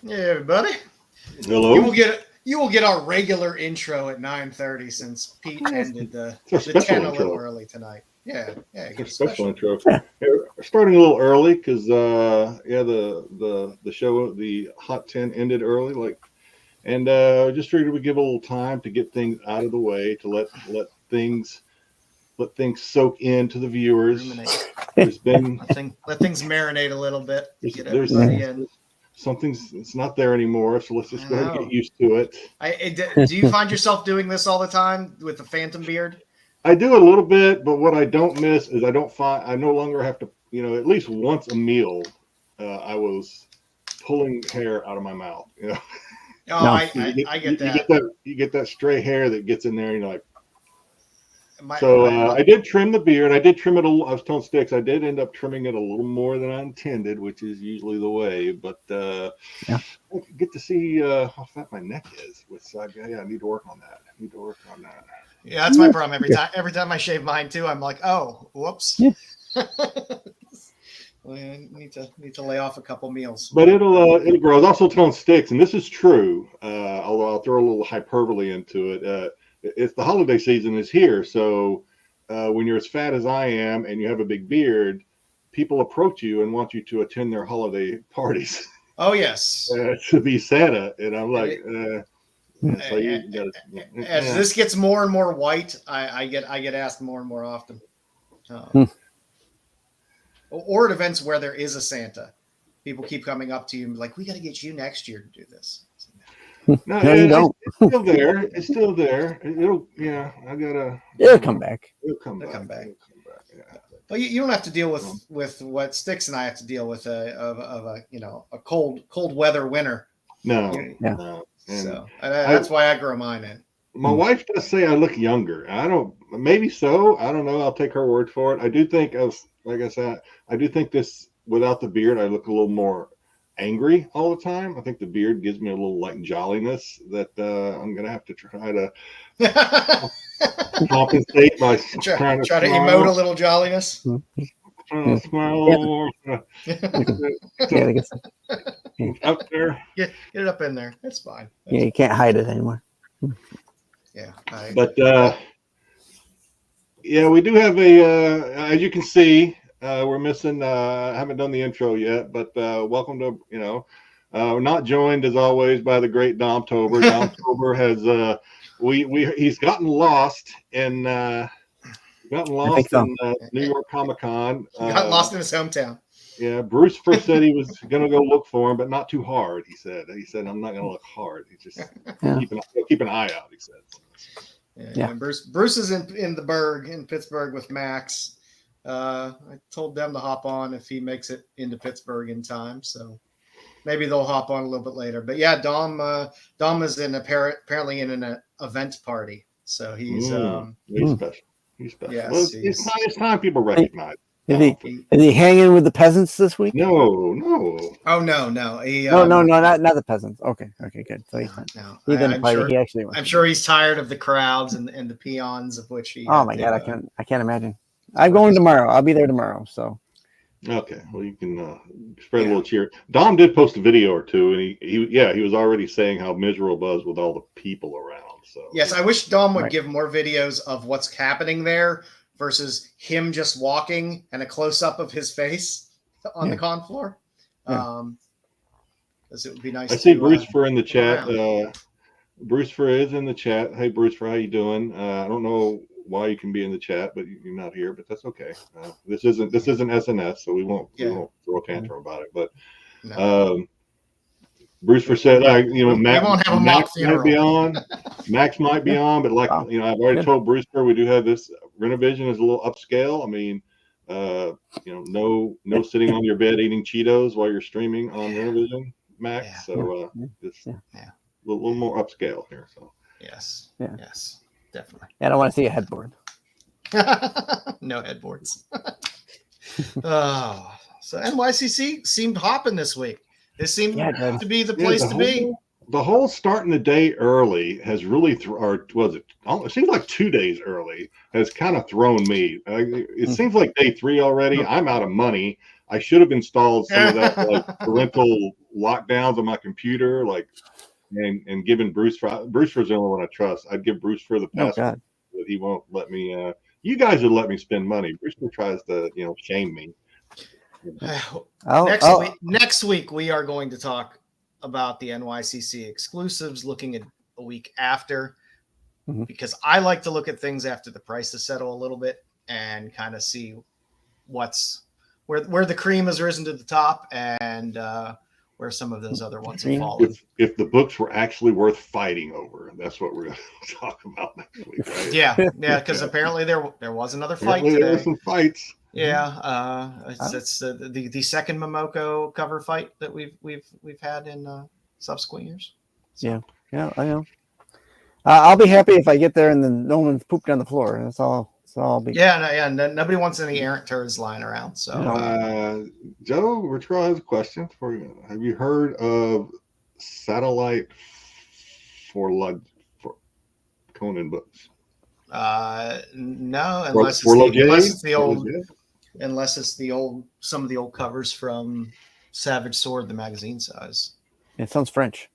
Hey, everybody. Hello. You will get our regular intro at 9:30 since Pete ended the 10 a little early tonight. Yeah, it's a special intro. We're starting a little early because the show, the Hot 10 ended early, and just figured we'd give a little time to get things out of the way to let things soak into the viewers. Ruminate. There's been let things marinate a little bit. There's something's it's not there anymore, so let's just go ahead and get used to it. Do you find yourself doing this all the time with the phantom beard? I do a little bit, but what I don't miss is I no longer have to, at least once a meal, I was pulling hair out of my mouth. Oh, no. I get that. You get that stray hair that gets in there, and you're like. I did trim the beard. I did trim it a little. I was telling Styx, I did end up trimming it a little more than I intended, which is usually the way. But I get to see how fat my neck is. I need to work on that. Yeah, that's my problem. Every time I shave mine too, I'm like, oh, whoops. Yeah. I need to lay off a couple meals. But it'll grow. I was also telling Styx, and this is true. Although I'll throw a little hyperbole into it. It's the holiday season is here, so when you're as fat as I am and you have a big beard, people approach you and want you to attend their holiday parties. Oh yes, to be Santa, and I'm like, as this gets more and more white, I get asked more and more often, or at events where there is a Santa, people keep coming up to you like, we got to get you next year to do this. No, you don't. It's still there. It's still there. It'll come back. It'll come back. Yeah. Well, you don't have to deal with what Styx and I have to deal with a cold weather winter. No. So that's why I grow mine in. My wife does say I look younger. Maybe so. I don't know. I'll take her word for it. I do think I do think this without the beard, I look a little more angry all the time. I think the beard gives me a little jolliness that I'm gonna have to try to compensate by try to emote a little jolliness. Trying to smile a little more. Up there. Get it up in there. That's fine. You can't hide it anymore. Yeah. But we do have as you can see. We're missing. Haven't done the intro yet, but welcome to. We're not joined as always by the great Dom Tober. Dom Tober has he's gotten lost in New York Comic Con. Got lost in his hometown. Yeah, Bruce first said he was going to go look for him, but not too hard. He said I'm not going to look hard. He just keep an eye out. He said. Yeah. Bruce is in Pittsburgh with Max. I told them to hop on if he makes it into Pittsburgh in time, so maybe they'll hop on a little bit later. But yeah, Dom is apparently in an event party, so he's special. He's special. Yes, well, it's time people recognize. Is he hanging with the peasants this week? No. Oh no. No, not the peasants. Okay, good. So he's in a party. I'm sure he's tired of the crowds and the peons of which he. Oh my God, I can't imagine. I'm going tomorrow. I'll be there tomorrow. So. Okay. Well, you can spread a little cheer. Dom did post a video or two, and he was already saying how miserable it was with all the people around. So yes, I wish Dom would give more videos of what's happening there versus him just walking and a close up of his face on the con floor. Because it would be nice. I see Bruce Fur in the chat. Bruce Fur is in the chat. Hey, Bruce Fur, how you doing? I don't know why you can be in the chat, but you're not here. But that's okay. This isn't SNS, so we won't throw a tantrum about it. But Bruce for said, Max might be on. Max might be on, but I've already told Bruce we do have this. Renovision is a little upscale. I mean, no sitting on your bed eating Cheetos while you're streaming on Renovision, Max. Yeah. So a little more upscale here. So yes, definitely. I don't want to see a headboard. No headboards. So NYCC seemed hopping this week. This seemed to be the place to be. The whole starting the day early has really, it seems like 2 days early has kind of thrown me. It seems like day 3 already. I'm out of money. I should have installed some of that like parental lockdowns on my computer, like and given Bruce Brewster's the only one I trust. I'd give Brewster the password, but he won't let me. You guys would let me spend money. Brewster tries to shame me. Next week we are going to talk about the NYCC exclusives, looking at a week after, because I like to look at things after the prices settle a little bit and kind of see where the cream has risen to the top and where some of those other ones have fallen. If the books were actually worth fighting over, that's what we're going to talk about next week, right? Yeah, because apparently there was another fight today. There were some fights. Yeah, it's the second Momoko cover fight that we've had in subsequent years. So. Yeah, I know. I'll be happy if I get there and then no one's pooped on the floor. That's all. So I'll be. Nobody wants any errant turds lying around. So, Joe Richard has a question for you. Have you heard of satellite for Conan books? No, unless it's the old some of the old covers from Savage Sword, the magazine size. It sounds French.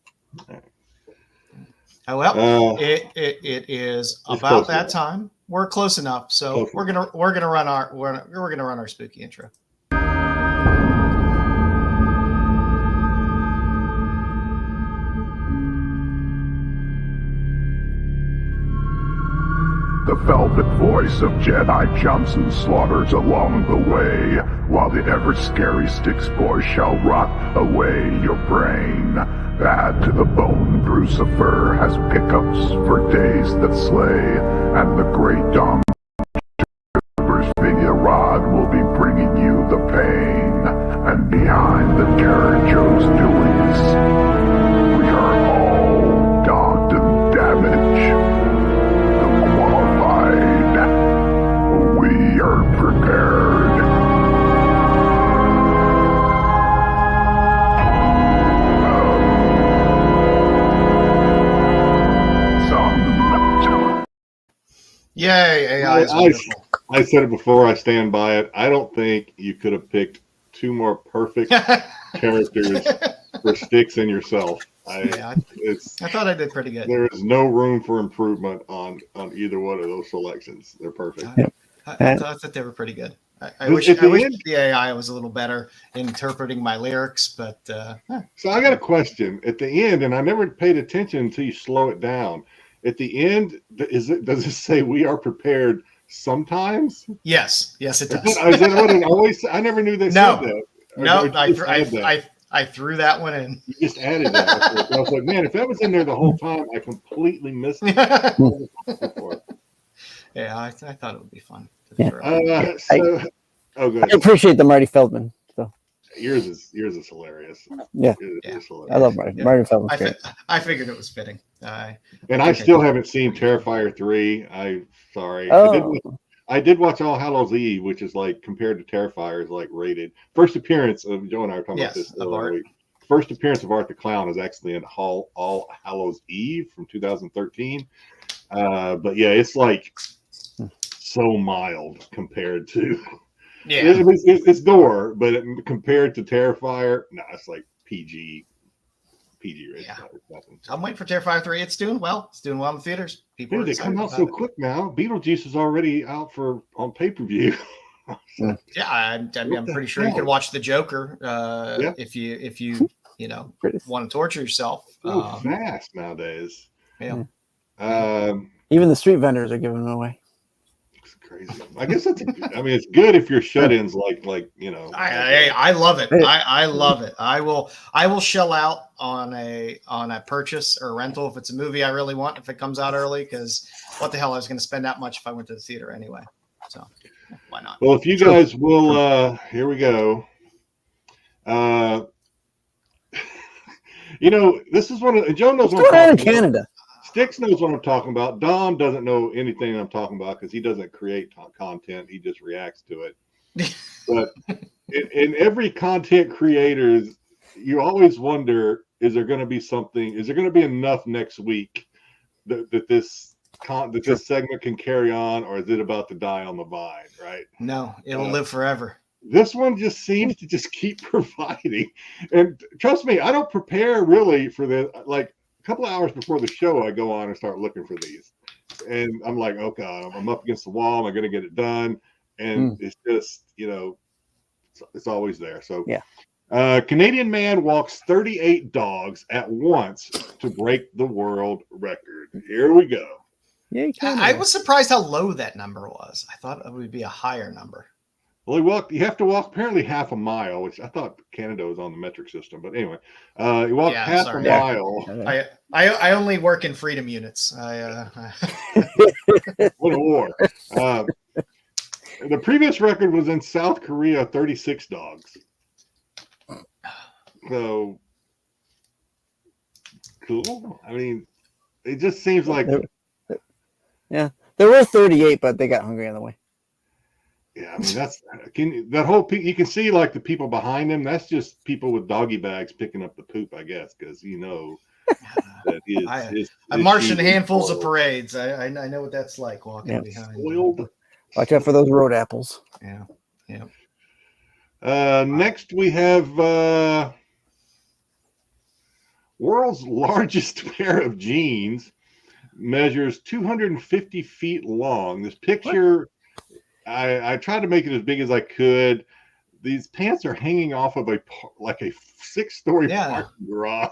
Oh well, it is about that time. We're close enough, so we're gonna run our spooky intro. The velvet voice of Jedi Johnson slaughters along the way, while the ever-scary Styxboy shall rot away your brain. Bad to the bone, Brucifer has pickups for days that slay, and the great Dom Via Rod will be bringing you the pain. And behind the terror Joe's doings, we are all dogged and damaged. We are prepared. Yay, AI is wonderful. I said it before, I stand by it. I don't think you could have picked two more perfect characters for Styx and yourself. I thought I did pretty good. There is no room for improvement on either one of those selections. They're perfect. I thought that they were pretty good. I wish the AI was a little better in interpreting my lyrics, but so I got a question at the end, and I never paid attention until you slow it down. At the end, does it say we are prepared sometimes? Yes, it does. Is that what it always said? I never knew they said that. No, I threw that one in. You just added that. I was like, man, if that was in there the whole time, I completely missed it. Yeah, I thought it would be fun. Yeah. Go ahead. I appreciate the Marty Feldman. So yours is hilarious. Yeah, hilarious. I love Marty Feldman. I figured it was fitting. I still haven't seen Terrifier 3. I'm sorry. I did watch All Hallows Eve, which is like compared to Terrifier is like rated. First appearance of Joe and I were talking about this the other week. First appearance of Art the Clown is actually in All Hallows Eve from 2013. But yeah, it's like so mild compared to it's gore, but compared to Terrifier, it's like PG rated. Yeah. I'm waiting for Terrifier 3. It's doing well. It's doing well in the theaters. People they come out so quick now. Beetlejuice is already out on pay-per-view. Yeah, I'm pretty sure you can watch The Joker if you want to torture yourself. So fast nowadays. Yeah. Even the street vendors are giving them away. It's crazy. I guess it's good if you're shut-ins like. I love it. I love it. I will shell out on a purchase or a rental if it's a movie I really want, if it comes out early, because what the hell, I was going to spend that much if I went to the theater anyway. So why not? Well, if you guys will, here we go. This is one of Joe knows what I'm talking about. Canada. Styx knows what I'm talking about. Dom doesn't know anything I'm talking about because he doesn't create content. He just reacts to it. But in every content creator, you always wonder, is there going to be something? Is there going to be enough next week that this segment can carry on, or is it about to die on the vine? Right? No, it'll live forever. this one just seems to just keep providing. And trust me, I don't prepare really for this. Like a couple of hours before the show, I go on and start looking for these. And I'm like, oh God, I'm up against the wall. Am I going to get it done? And it's just, it's always there. So yeah. Canadian man walks 38 dogs at once to break the world record. Here we go. Yeah, I was surprised how low that number was. I thought it would be a higher number. Well, you have to walk apparently half a mile, which I thought Canada was on the metric system. But anyway, you walk half a mile. I only work in freedom units. What a war. The previous record was in South Korea, 36 dogs. So cool. I mean, it just seems like there were 38, but they got hungry on the way. Yeah, I mean that whole you can see like the people behind them. That's just people with doggy bags picking up the poop, I guess, because that I marched in handfuls of parades. I know what that's like walking behind. Spoiled. Watch out for those road apples. Yeah. Next we have world's largest pair of jeans measures 250 feet long. This picture, I tried to make it as big as I could. These pants are hanging off of a 6-story parking garage.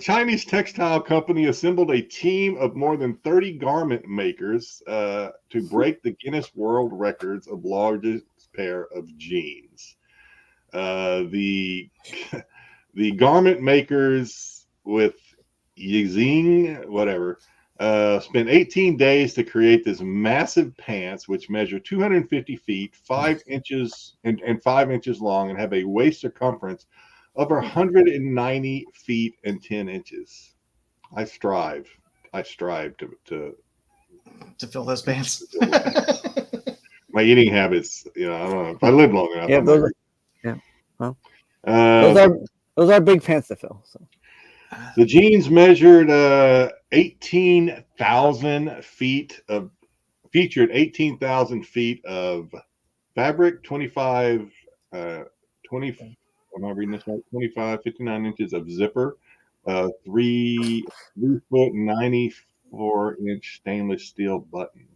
Chinese textile company assembled a team of more than 30 garment makers to break the Guinness World Records of largest pair of jeans. The garment makers with Yixing, whatever, spent 18 days to create this massive pants, which measure 250 feet, 5 inches and 5 inches long, and have a waist circumference of 190 feet and 10 inches. I strive to fill those pants. My eating habits, I don't know. If I live long enough. Those are big pants to fill. So the jeans measured 18,000 feet of featured 18,000 feet of fabric, 25 am I reading this right? 59 inches of zipper, 3 foot 94-inch stainless steel button.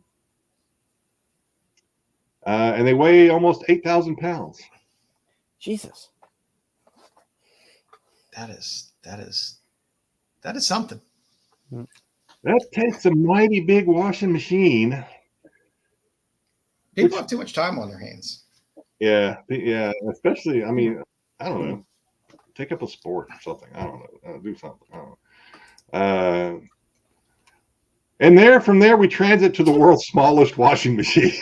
And they weigh almost 8,000 pounds. Jesus. That is something. That takes a mighty big washing machine. People have too much time on their hands. Yeah. Especially, I mean, I don't know. Take up a sport or something. I don't know. Do something. I don't know. And from there, we transit to the world's smallest washing machine,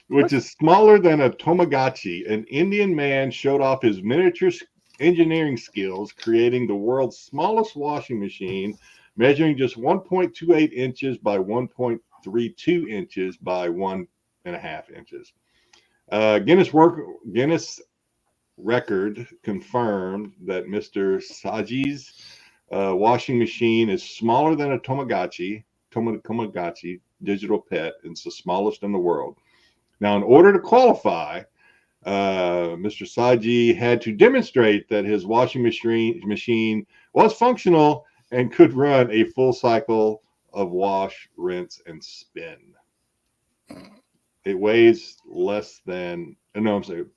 which is smaller than a Tamagotchi. An Indian man showed off his miniature engineering skills, creating the world's smallest washing machine, measuring just 1.28 inches by 1.32 inches by 1.5 inches. Guinness record confirmed that Mr. Saji's washing machine is smaller than a Tamagotchi digital pet. It's the smallest in the world. Now, in order to qualify, Mr. Saji had to demonstrate that his washing machine was functional and could run a full cycle of wash, rinse, and spin. It weighs less than, it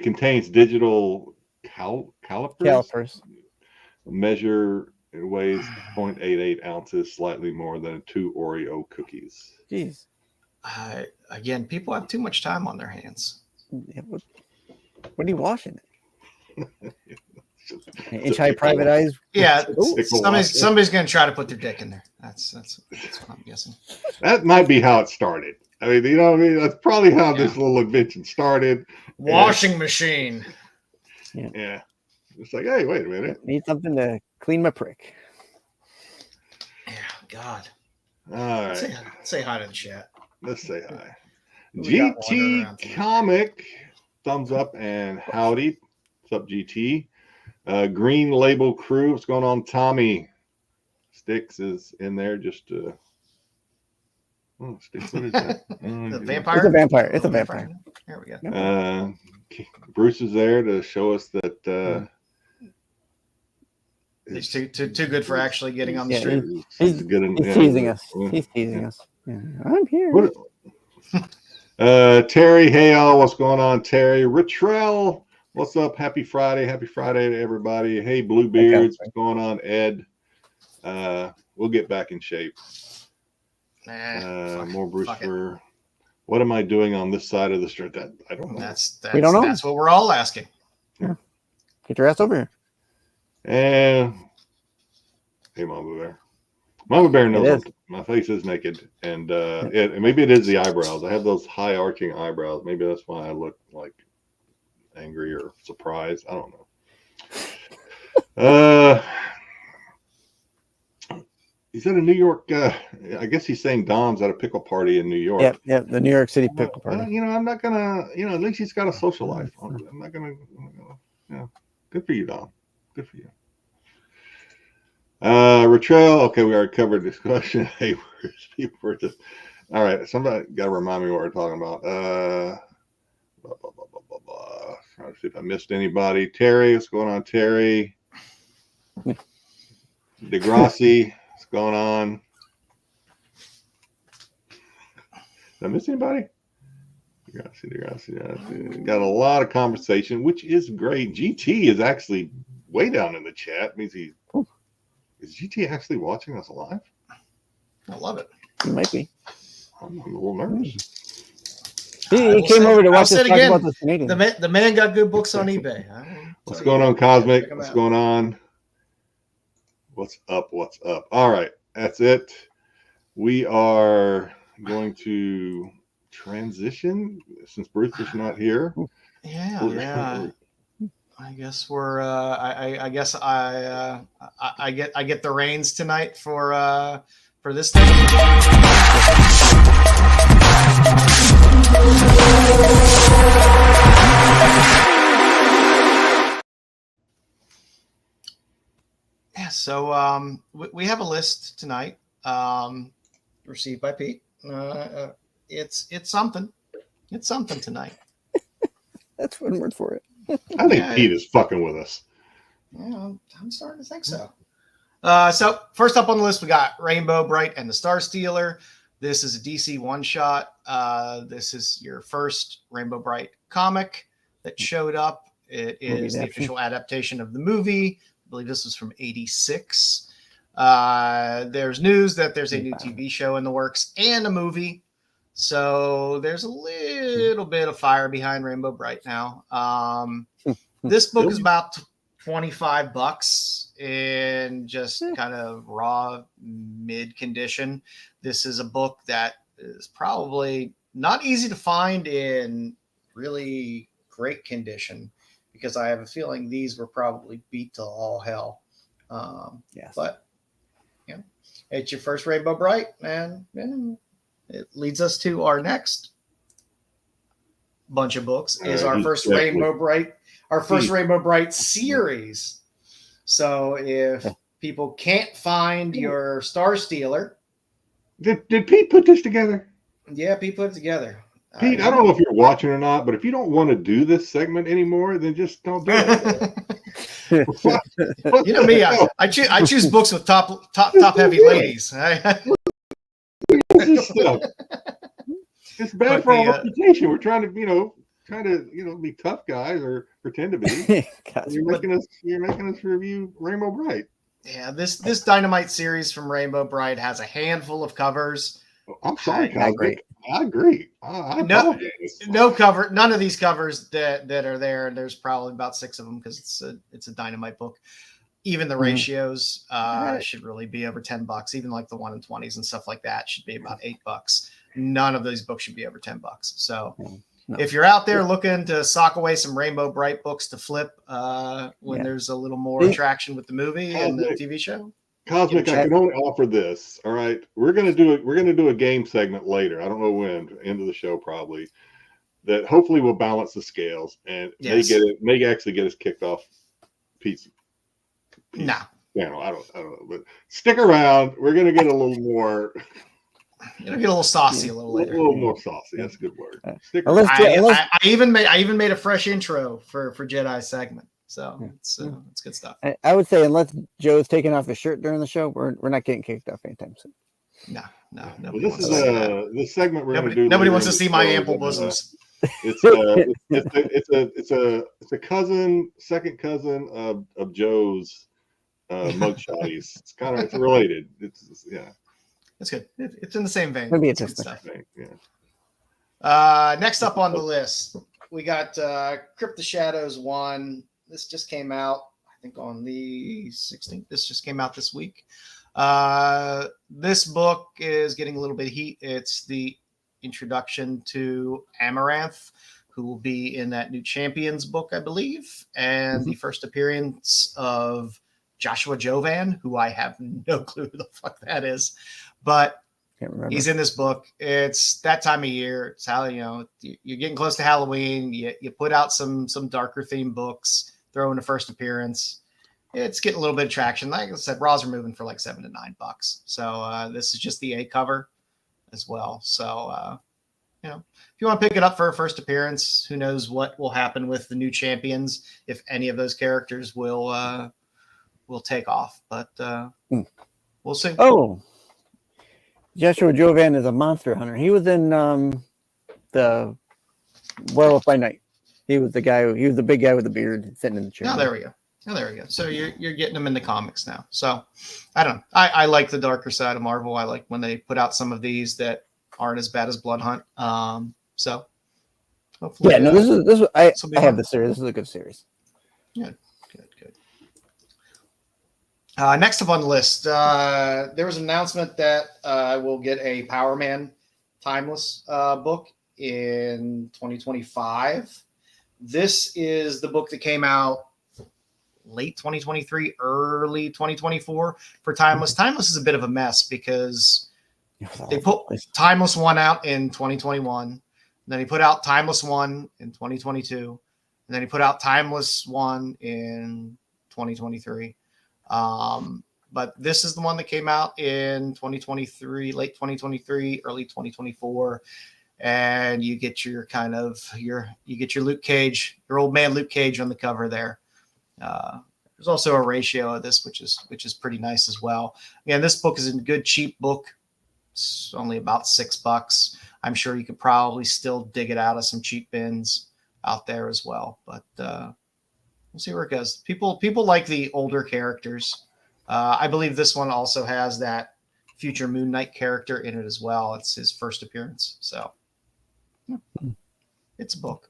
contains digital calipers. Measure, it weighs 0.88 ounces, slightly more than 2 Oreo cookies. Jeez. Again, people have too much time on their hands. Yeah, what are you washing? Inch high private eyes. Yeah, somebody's going to try to put their dick in there. That's what I'm guessing. That might be how it started. I mean, you know what I mean? That's probably how this little invention started. Washing machine. Yeah. It's like, hey, wait a minute. Need something to clean my prick. Yeah, God. All right. Say hi to the chat. Let's say hi. GT Comic, thumbs up and howdy. What's up, GT? Green Label Crew, what's going on? Tommy Styx is in there just to Oh, Styx, what is that? The vampire. It's a vampire. It's a vampire. There we go. Bruce is there to show us that He's too good for actually getting on the Yeah, stream. He's teasing us. He's teasing us. Yeah, I'm here. Terry, hey all, what's going on, Terry? Ritrell, what's up? Happy Friday to everybody. Hey, Bluebeards, what's going on, Ed? We'll get back in shape. More Bruce for. What am I doing on this side of the street? I don't know. We don't know. That's what we're all asking. Yeah. Get your ass over here. And hey, Mama Bear. Mama Bear knows my face is naked, and maybe it is the eyebrows. I have those high arching eyebrows. Maybe that's why I look like angry or surprised. I don't know. He's at a New York. I guess he's saying Dom's at a pickle party in New York. Yep. The New York City pickle party. I'm not gonna. At least he's got a social life. I'm not gonna. Good for you, Dom. Good for you. Retrail. Okay, we already covered this question. Hey, people were just. All right, somebody got to remind me what we're talking about. Trying to see if I missed anybody. Terry, what's going on, Terry? DeGrassi. What's going on? Did I miss anybody? Degrassi. Got a lot of conversation, which is great. GT is actually way down in the chat. Means is GT actually watching us live? I love it. He might be. I'm a little nervous. He came over to watch us talk about the Canadian. The man got good books on eBay. What's going on, Cosmic? What's going on? What's up? All right, that's it. We are going to transition since Bruce is not here. Yeah. I guess we're. I guess I get the reins tonight for this thing. Yeah. So we have a list tonight. Received by Pete. It's something. It's something tonight. That's one word for it. I think Pete is fucking with us. Yeah, I'm starting to think so. So first up on the list, we got Rainbow Bright and the Star Stealer. This is a DC one-shot. This is your first Rainbow Bright comic that showed up. It is the official adaptation of the movie. I believe this was from '86. There's news that there's a new TV show in the works and a movie. So there's a little bit of fire behind Rainbow Bright now. This book is about $25 in just kind of raw mid condition. This is a book that is probably not easy to find in really great condition because I have a feeling these were probably beat to all hell. Yes. But it's your first Rainbow Bright, and it leads us to our next bunch of books. Is our first Rainbow Bright, Rainbow Bright series. So if people can't find your Star Stealer, did Pete put this together? Yeah, Pete put it together. Pete, I don't know if you're watching or not, but if you don't want to do this segment anymore, then just don't do it. You know me, I choose books with top heavy ladies. It's bad for our reputation. We're trying to be tough guys or pretend to be. You're making us review Rainbow Bright. Yeah, this Dynamite series from Rainbow Bright has a handful of covers. I'm sorry, I agree. No cover. None of these covers that are there. There's probably about 6 of them because it's a Dynamite book. Even the ratios should really be over $10. Even like the 1 in 20s and stuff like that should be about $8. None of these books should be over $10. So if you're out there looking to sock away some Rainbow Bright books to flip when there's a little more attraction with the movie and the TV show. Cosmic, I can only offer this. All right, we're gonna do a game segment later. I don't know when, end of the show probably. That hopefully will balance the scales and may actually get us kicked off. Pete's Nah. I don't know, but stick around. We're gonna get a little more. It'll get a little saucy a little A later. little more saucy. That's a good word. Sticker. Unless, I even made a fresh intro for Jedi segment, so it's good stuff. I would say unless Joe's taking off his shirt during the show, we're not getting kicked off anytime soon. No. Well, Nobody this wants is to see that. this segment we're going to do. Nobody later wants to in the see my show ample is, bosoms. It's a cousin, second cousin of Joe's mugshotties. It's related. It's It's good. It's in the same vein. Maybe It's it's good just stuff. Yeah. Next up on the list, we got Crypt of Shadows 1. This just came out, I think, on the 16th. This just came out this week. This book is getting a little bit of heat. It's the introduction to Amaranth, who will be in that new Champions book, I believe, and the first appearance of Joshua Jovan, who I have no clue who the fuck that is, but Can't remember. he's in this book. It's that time of year. It's how, you're getting close to Halloween. You put out some darker themed books, throw in a first appearance. It's getting a little bit of traction. Like I said, Raws are moving for like $7 to $9. So this is just the A cover as well. So, if you want to pick it up for a first appearance, who knows what will happen with the new champions, if any of those characters will take off. But we'll see. Oh, Joshua Jovan is a monster hunter. He was in the Werewolf by Night. He was the guy. He was the big guy with the beard sitting in the chair. Oh, there we go. So you're getting them in the comics now. So I don't know. I like the darker side of Marvel. I like when they put out some of these that aren't as bad as Blood Hunt. So hopefully, yeah. No, this is I have fun. the series. This is a good series. Good. Next up on the list, there was an announcement that we'll get a Power Man Timeless book in 2025. This is the book that came out late 2023, early 2024 for Timeless. Timeless is a bit of a mess because they put Timeless 1 out in 2021. And then he put out Timeless 1 in 2022. And then he put out Timeless 1 in 2023. But this is the one that came out in 2023, late 2023, early 2024. And you get your Luke Cage, your old man Luke Cage on the cover there. There's also a ratio of this, which is pretty nice as well. Again, this book is a good cheap book. It's only about $6. I'm sure you could probably still dig it out of some cheap bins out there as well. But we'll see where it goes. People like the older characters. I believe this one also has that future Moon Knight character in it as well. It's his first appearance. So it's a book.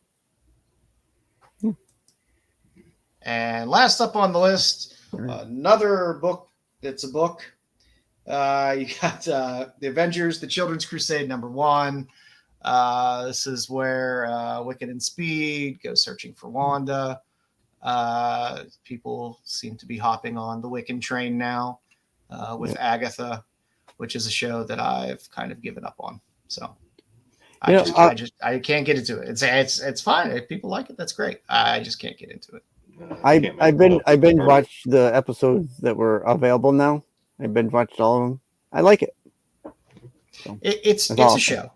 And last up on the list, another book. It's a book. You got The Avengers, The Children's Crusade #1. This is where Wiccan and Speed go searching for Wanda. People seem to be hopping on the Wiccan train now with Agatha, which is a show that I've kind of given up on. So I can't get into it. It's fine. If people like it, that's great. I just can't get into it. I binge watched the episodes that were available now. I binge watched all of them. I like it. So, it's a show.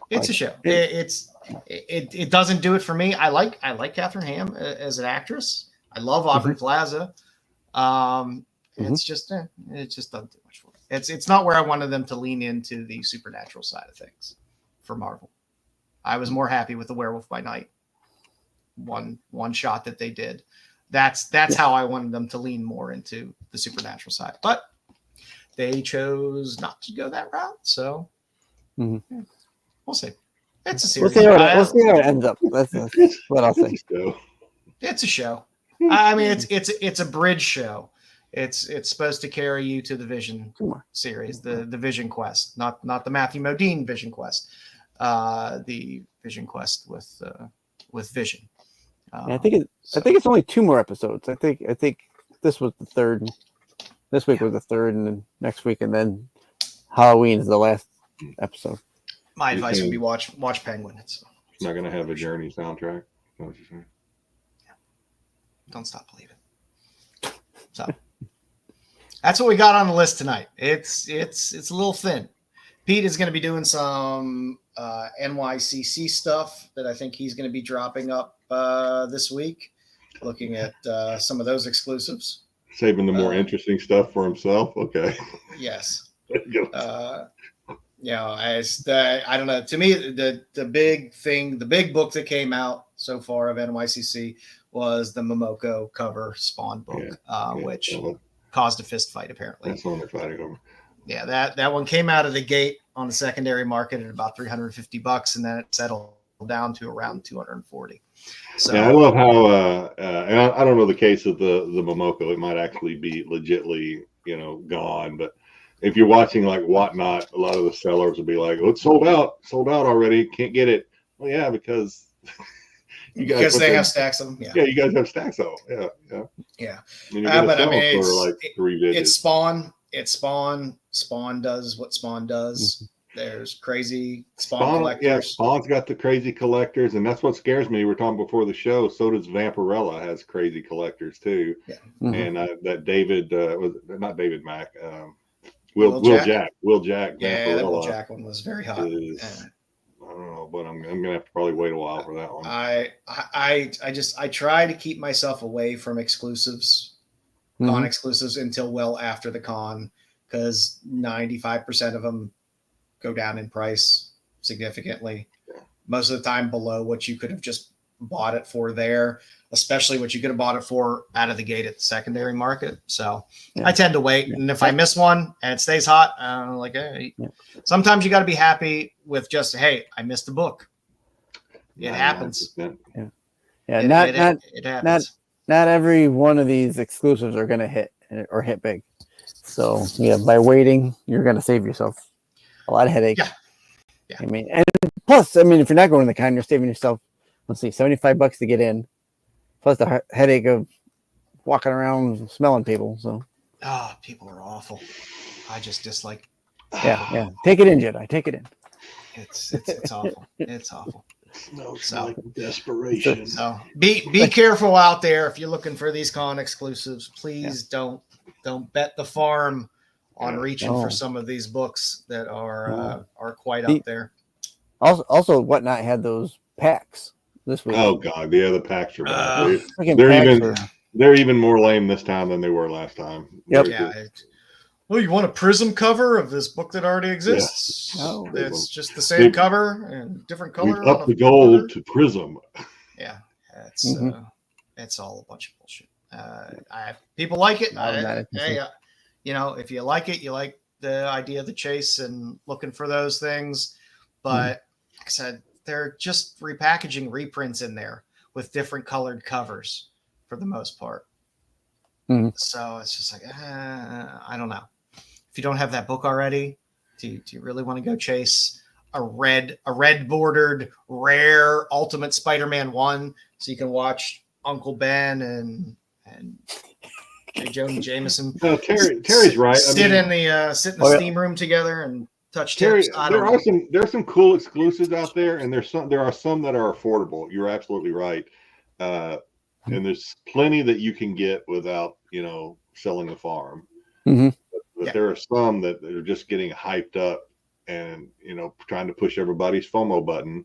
It's a show. It doesn't do it for me. I like Catherine Ham as an actress. I love Aubrey Plaza. It's just it just doesn't do much for me. It's not where I wanted them to lean into the supernatural side of things for Marvel. I was more happy with the Werewolf by Night one shot that they did. That's how I wanted them to lean more into the supernatural side, but they chose not to go that route. So we'll see. It's a series. We'll see how it ends up. That's what I'll say. It's a show. I mean, it's a bridge show. It's supposed to carry you to the Vision series, the Vision Quest, not the Matthew Modine Vision Quest, the Vision Quest with Vision. I think it's only 2 more episodes. I think this was the third. This week was the third, and then next week, and then Halloween is the last episode. My advice would be watch Penguin. It's not going to have a Journey soundtrack. Is that what you're saying? Yeah. Don't stop believing. So that's what we got on the list tonight. It's a little thin. Pete is going to be doing some NYCC stuff that I think he's going to be dropping up this week, looking at some of those exclusives. Saving the more interesting stuff for himself. Okay. Yes. I don't know. To me, the big book that came out so far of NYCC was the Momoko cover Spawn book, which caused a fist fight apparently. That's what they're fighting over. Yeah, that one came out of the gate on the secondary market at about $350, and then it settled down to around 240. So yeah, I love how and I don't know the case of the Momoko. It might actually be legitly, gone. But if you're watching like Whatnot, a lot of the sellers will be like, "Oh, it's sold out already. Can't get it." Well, yeah, because because they have stacks of them. Yeah, you guys have stacks of them. Yeah. I mean, it's for like 3 digits. It's Spawn. It's Spawn. Spawn does what Spawn does. There's crazy Spawn collectors. Yeah, Spawn's got the crazy collectors, and that's what scares me. We were talking before the show. So does Vampirella has crazy collectors too. Yeah. And that David was not David Mack. Will Jack. Yeah, that Will Jack one was very hot. I don't know, but I'm gonna have to probably wait a while for that one. I try to keep myself away from exclusives, con exclusives until well after the con, because 95% of them go down in price significantly. Most of the time below what you could have just bought it for there, especially what you could have bought it for out of the gate at the secondary market. So I tend to wait. And if I miss one and it stays hot, I'm like, hey, sometimes you got to be happy with just, hey, I missed a book. It happens. It happens. Not every one of these exclusives are going to hit or hit big. So by waiting, you're going to save yourself a lot of headache. Yeah. I mean, and plus, if you're not going to the con, you're saving yourself, let's see, $75 to get in, plus the headache of walking around smelling people. So, people are awful. I just dislike. Yeah. Take it in, Jedi. Take it in. It's awful. It's awful. Smells like desperation. So be careful out there if you're looking for these con exclusives. Please don't bet the farm on reaching for some of these books that are quite up there. Also, Whatnot had those packs this week. Oh God, yeah, the packs are bad. They're even more lame this time than they were last time. Yep. Well, you want a prism cover of this book that already exists? Yeah. Oh, it's just the same cover and different color. Up the gold to prism. Yeah, it's all a bunch of bullshit. People like it. If you like it, you like the idea of the chase and looking for those things. But like I said, they're just repackaging reprints in there with different colored covers for the most part. So it's just like, I don't know. If you don't have that book already, do you really want to go chase a red bordered rare Ultimate Spider-Man 1 so you can watch Uncle Ben and J. Jonah Jameson? No, Terry's right. Sit in the steam room together and touch tips. There are some cool exclusives out there, and there are some that are affordable. You're absolutely right. And there's plenty that you can get without selling the farm. But there are some that are just getting hyped up and trying to push everybody's FOMO button.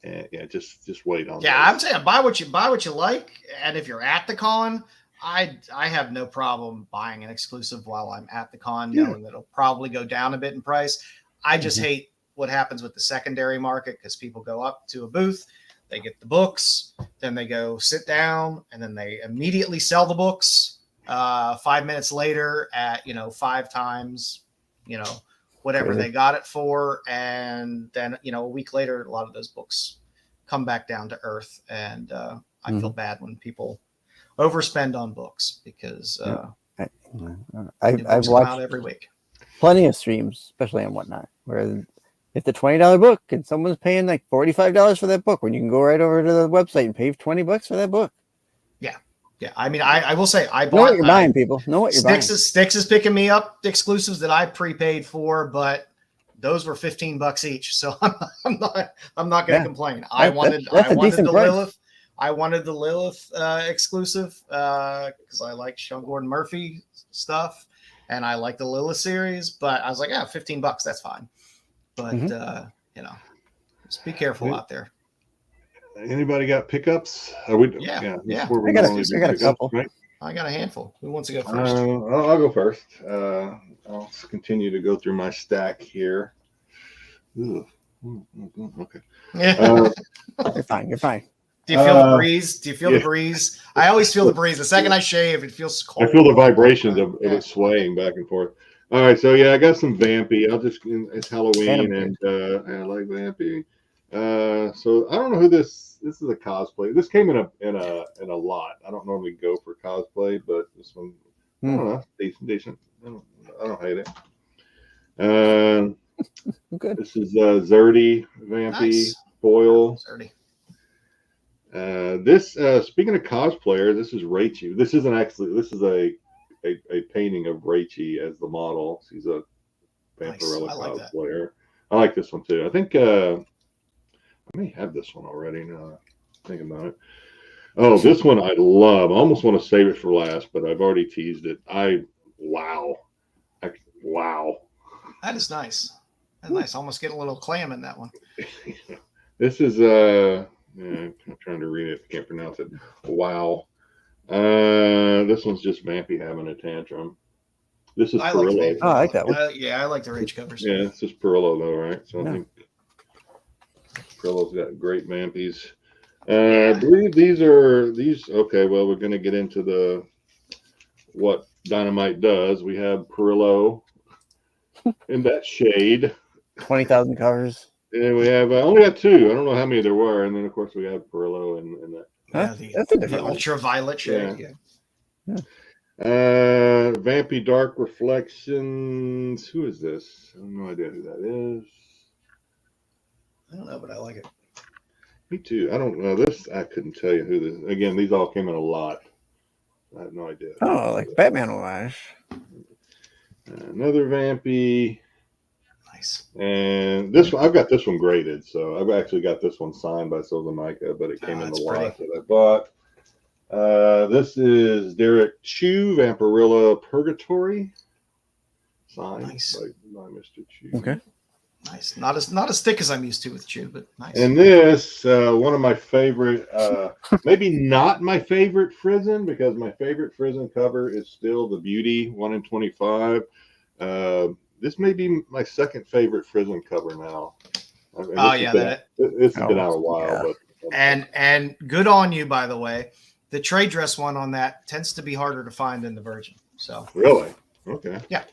And just wait on. Yeah, I'm saying buy what you like, and if you're at the con, I have no problem buying an exclusive while I'm at the con, knowing that it'll probably go down a bit in price. I just hate what happens with the secondary market, because people go up to a booth, they get the books, then they go sit down, and then they immediately sell the books 5 minutes later at 5 times whatever they got it for, and then a week later a lot of those books come back down to earth, and I feel bad when people overspend on books, because I've watched every week plenty of streams, especially on Whatnot, where it's a $20 book and someone's paying like $45 for that book, when you can go right over to the website and pay $20 for that book. Yeah, I mean, I will say I bought. Know what you're buying, people. Know what you're buying. Styx is picking me up exclusives that I prepaid for, but those were $15 each, so I'm not going to complain. I wanted the Lilith. I wanted the Lilith exclusive because I like Sean Gordon Murphy stuff, and I like the Lilith series. But I was like, $15, that's fine. but just be careful out there. Anybody got pickups? Are we? Yeah. That's where we I got a- normally do I got a pickups, couple. right? I got a handful. Who wants to go first? I'll go first. I'll continue to go through my stack here. Ugh. Okay. Yeah. You're fine. You're fine. Do you feel the breeze? Do you feel the breeze? I always feel the breeze. The second I shave, it feels cold. I feel the vibrations of it swaying back and forth. All right, so I got some Vampy. It's Halloween, and I like Vampy. So I don't know who this is a cosplay. This came in a lot. I don't normally go for cosplay, but this one, I don't know, decent. I don't hate it. Good. This is Zerdy Vampy foil. Zerdy. This speaking of cosplayer, this is Raichi. This is a painting of Raichi as the model. She's a Vampirella cosplayer. I like this one too. I think I may have this one already now I think about it. Oh, this one I love. I almost want to save it for last, but I've already teased it. Wow. That is nice. That's nice. Almost get a little clam in that one. This is I'm trying to read it. I can't pronounce it. Wow. This one's just Vampy having a tantrum. This is Perillo. I like that one. I like the Rage covers. Yeah, it's just Perillo though, right? So I think Perillo's got great Vampies. I believe these. Okay, well, we're going to get into what Dynamite does. We have Perillo in that shade. 20,000 covers. And we have only got two. I don't know how many there were. And then, of course, we have Perillo in that. That's a different ultraviolet shade. Yeah. Vampy Dark Reflections. Who is this? I have no idea who that is. I don't know, but I like it. Me too. I don't know this. I couldn't tell you who this. Again, these all came in a lot. I have no idea. Oh, like Batman homage. Another Vampy. Nice. And this one, I've got this one graded, so I've actually got this one signed by Silva Micah, but it came in the lot that I bought. This is Derek Chu, Vampirilla Purgatory, signed by Mr. Chu. Okay. Nice. Not as thick as I'm used to with Chu, but nice. And this, one of my favorite, maybe not my favorite Frizen, because my favorite Frizen cover is still the Beauty 1 in 25. This may be my second favorite Frizen cover now. It's been out a while, but and good on you, by the way. The trade dress one on that tends to be harder to find than the Virgin. So really, okay, yeah,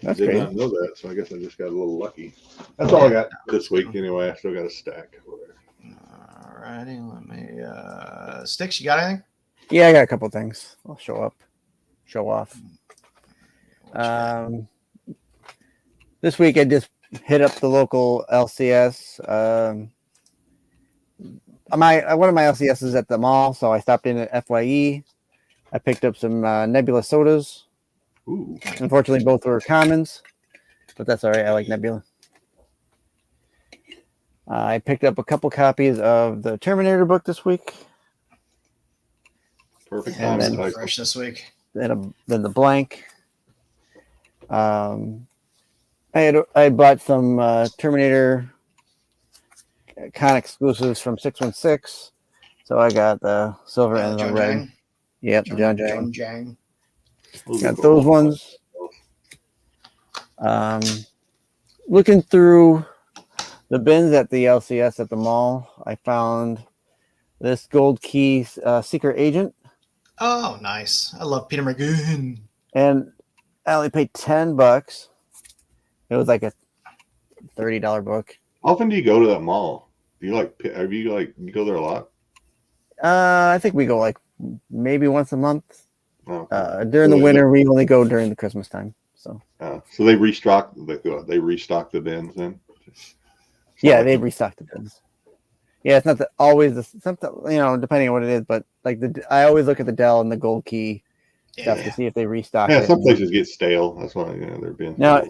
that's I did great. not know that, so I guess I just got a little lucky. That's all I got this week, anyway. I still got a stack over there. All righty, let me. Styx, you got anything? Yeah, I got a couple things. I'll show off. This week I just hit up the local LCS. One of my LCS is at the mall, so I stopped in at FYE. I picked up some Nebula sodas. Ooh. Unfortunately, both were commons, but that's all right. I like Nebula. I picked up a couple copies of the Terminator book this week. Perfect And time. then Fresh this week. Then the blank. I bought some Terminator con exclusives from 616. So I got the silver and the red. Jang. Yep, the John Jang. Got those ones. Looking through the bins at the LCS at the mall, I found this gold key secret agent. Oh, nice. I love Peter McGoon. And I only paid $10. It was like a $30 book. How often do you go to that mall? Do you you go there a lot? I think we go like maybe once a month. Oh. During the winter, we only go during the Christmas time. So so they restock the bins then. Yeah, they restock the bins. Yeah, it's not always something, depending on what it is, but like I always look at the Dell and the gold key stuff to see if they restock it. Yeah, some places get stale. That's why they're being. Now,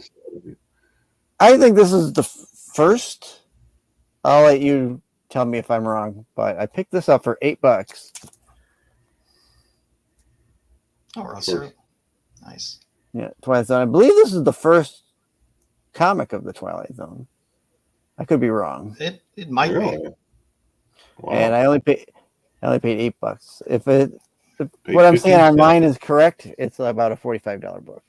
I think this is the first. I'll let you tell me if I'm wrong, but I picked this up for $8. Oh, Russell. Nice. Yeah, Twilight Zone. I believe this is the first comic of the Twilight Zone. I could be wrong. It might Really? be. Wow. And I only paid $8. If Paid what I'm seeing 15 online is correct, it's about a $45 book.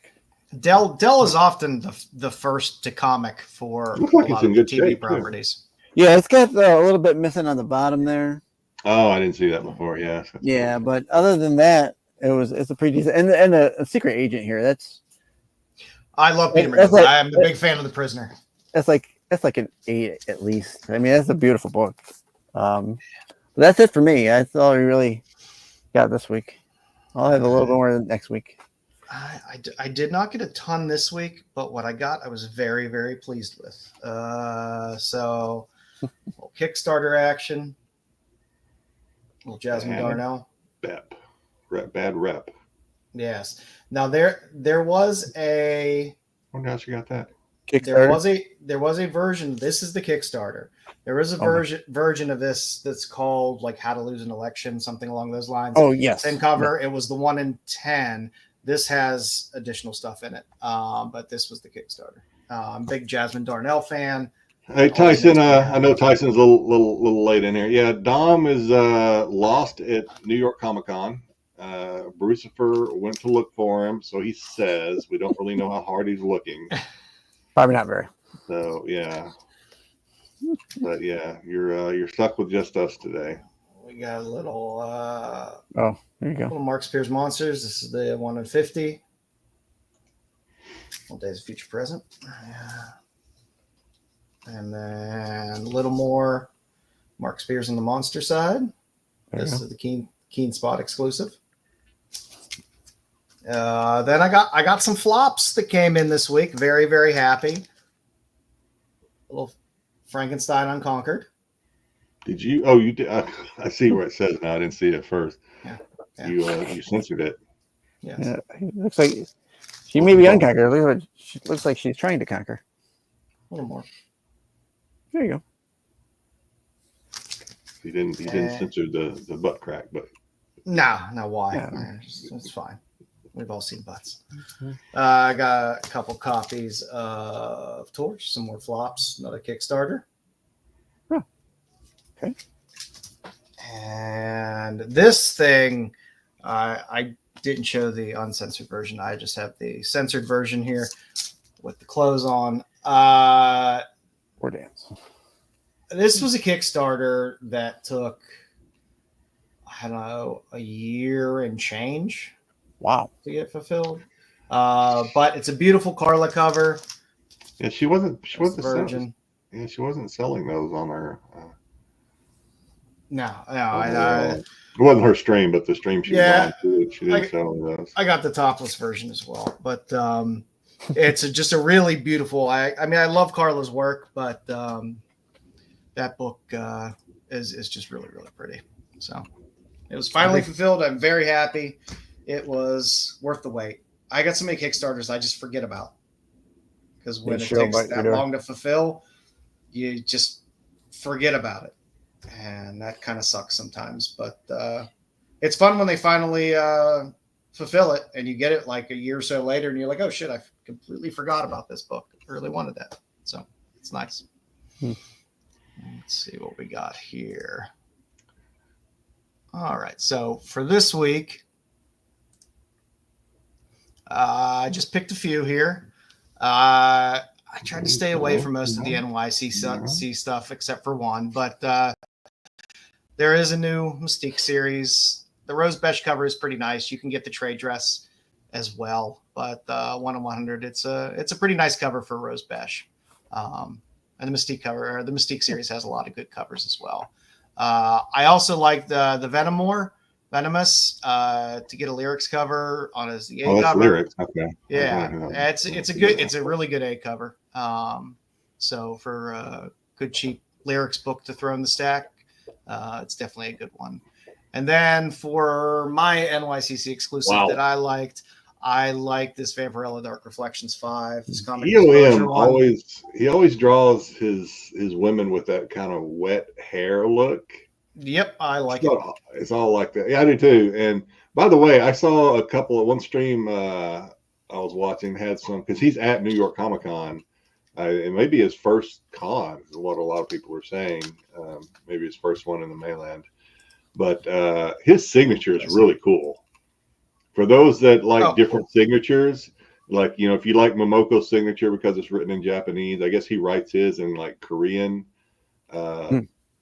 Dell is often the first to comic for Looks like a it's lot in of the good TV shape, too. properties. Yeah, it's got a little bit missing on the bottom there. Oh, I didn't see that before. Yeah. Yeah, but other than that, it's a pretty decent. And a secret agent here. I love Peter That's McGill. like- I am a big fan of The Prisoner. That's like an 8 at least. I mean, that's a beautiful book. But that's it for me. That's all we really got this week. I'll have a little bit more next week. I did not get a ton this week, but what I got, I was very, very pleased with. So, little Kickstarter action. Little Jasmine Darnell. Bad rep. Yes. Now there was a Wonder how she got that. Kickstarter. there was a version. This is the Kickstarter. There is a version of this that's called like How to Lose an Election, something along those lines. Oh yes. Same cover. It was the 1 in 10. This has additional stuff in it. But this was the Kickstarter. I'm a big Jasmine Darnell fan. Hey Tyson, I know Tyson's a little late in here. Yeah, Dom is lost at New York Comic Con. Brucifer went to look for him, so he says we don't really know how hard he's looking. Probably not very. So yeah, but yeah, you're stuck with just us today. We got a little Oh, there you go. little Mark Spears Monsters. This is the 1 in 50. All Days of Future Present. Yeah. And then a little more Mark Spears on the monster side. This is the Keen Spot exclusive. Then I got some flops that came in this week. Very, very happy. A little Frankenstein Unconquered. Did you? Oh, you did. I see where it says now. I didn't see it at first. Yeah. You censored it. Yes. Yeah, it looks like she may be unconquered. She looks like she's trying to conquer. A little more. There you go. He didn't censor the butt crack, but No, why? Yeah. It's fine. We've all seen butts. I got a couple copies of Torch, some more flops, another Kickstarter. Oh, okay. And this thing, I didn't show the uncensored version. I just have the censored version here with the clothes on. Or dance. This was a Kickstarter that took, I don't know, a year and change Wow. to get fulfilled. But it's a beautiful Carla cover. yeah, she wasn't Virgin. Yeah, she wasn't selling those on her. No, It wasn't her stream, but the stream she was on, she didn't sell those. I got the topless version as well, but it's just a really beautiful. I mean, I love Carla's work, but that book is just really, really pretty. So it was finally fulfilled. I'm very happy. It was worth the wait. I got so many Kickstarters I just forget about because when it takes that long to fulfill, you just forget about it. And that kind of sucks sometimes, but it's fun when they finally fulfill it and you get it like a year or so later and you're like, oh shit, I completely forgot about this book. I really wanted that. So it's nice. Let's see what we got here. All right. So for this week, I just picked a few here. I tried to stay away from most of the NYC stuff except for one, but there is a new Mystique series. The Rose Besh cover is pretty nice. You can get the trade dress as well, but 1 in 100, it's a pretty nice cover for Rose Besh. And the Mystique cover, or the Mystique series, has a lot of good covers as well. I also like the Venomous to get a lyrics cover on his A cover. That's lyrics. Okay. Yeah, it's a really good A cover. So for a good cheap lyrics book to throw in the stack, it's definitely a good one. And then for my NYCC exclusive that I like this Vampirella Dark Reflections 5. This comic always draws his women with that kind of wet hair look. Yep, I like it. It's all like that. Yeah, I do too. And by the way, I saw one stream I was watching had some, because he's at New York Comic Con, It may be his first con, is what a lot of people are saying. Maybe his first one in the mainland. But his signature is really cool. For those that like different signatures, like, you know, if you like Momoko's signature because it's written in Japanese, I guess he writes his in like Korean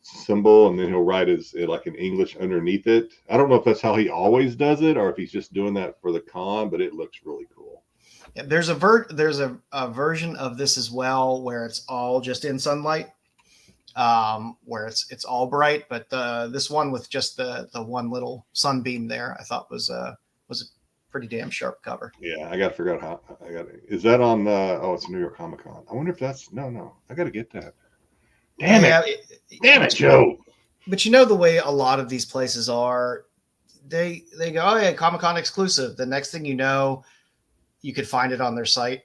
symbol, and then he'll write his like in English underneath it. I don't know if that's how he always does it or if he's just doing that for the con, but it looks really cool. Yeah, there's a version of this as well where it's all just in sunlight, where it's all bright, but this one with just the one little sunbeam there, I thought was a pretty damn sharp cover. Yeah, I got to figure out how. Is that on? It's New York Comic Con. I wonder if that's no. I got to get that. Damn it, Joe. But you know the way a lot of these places are, they go, oh yeah, Comic Con exclusive. The next thing you know, you could find it on their site.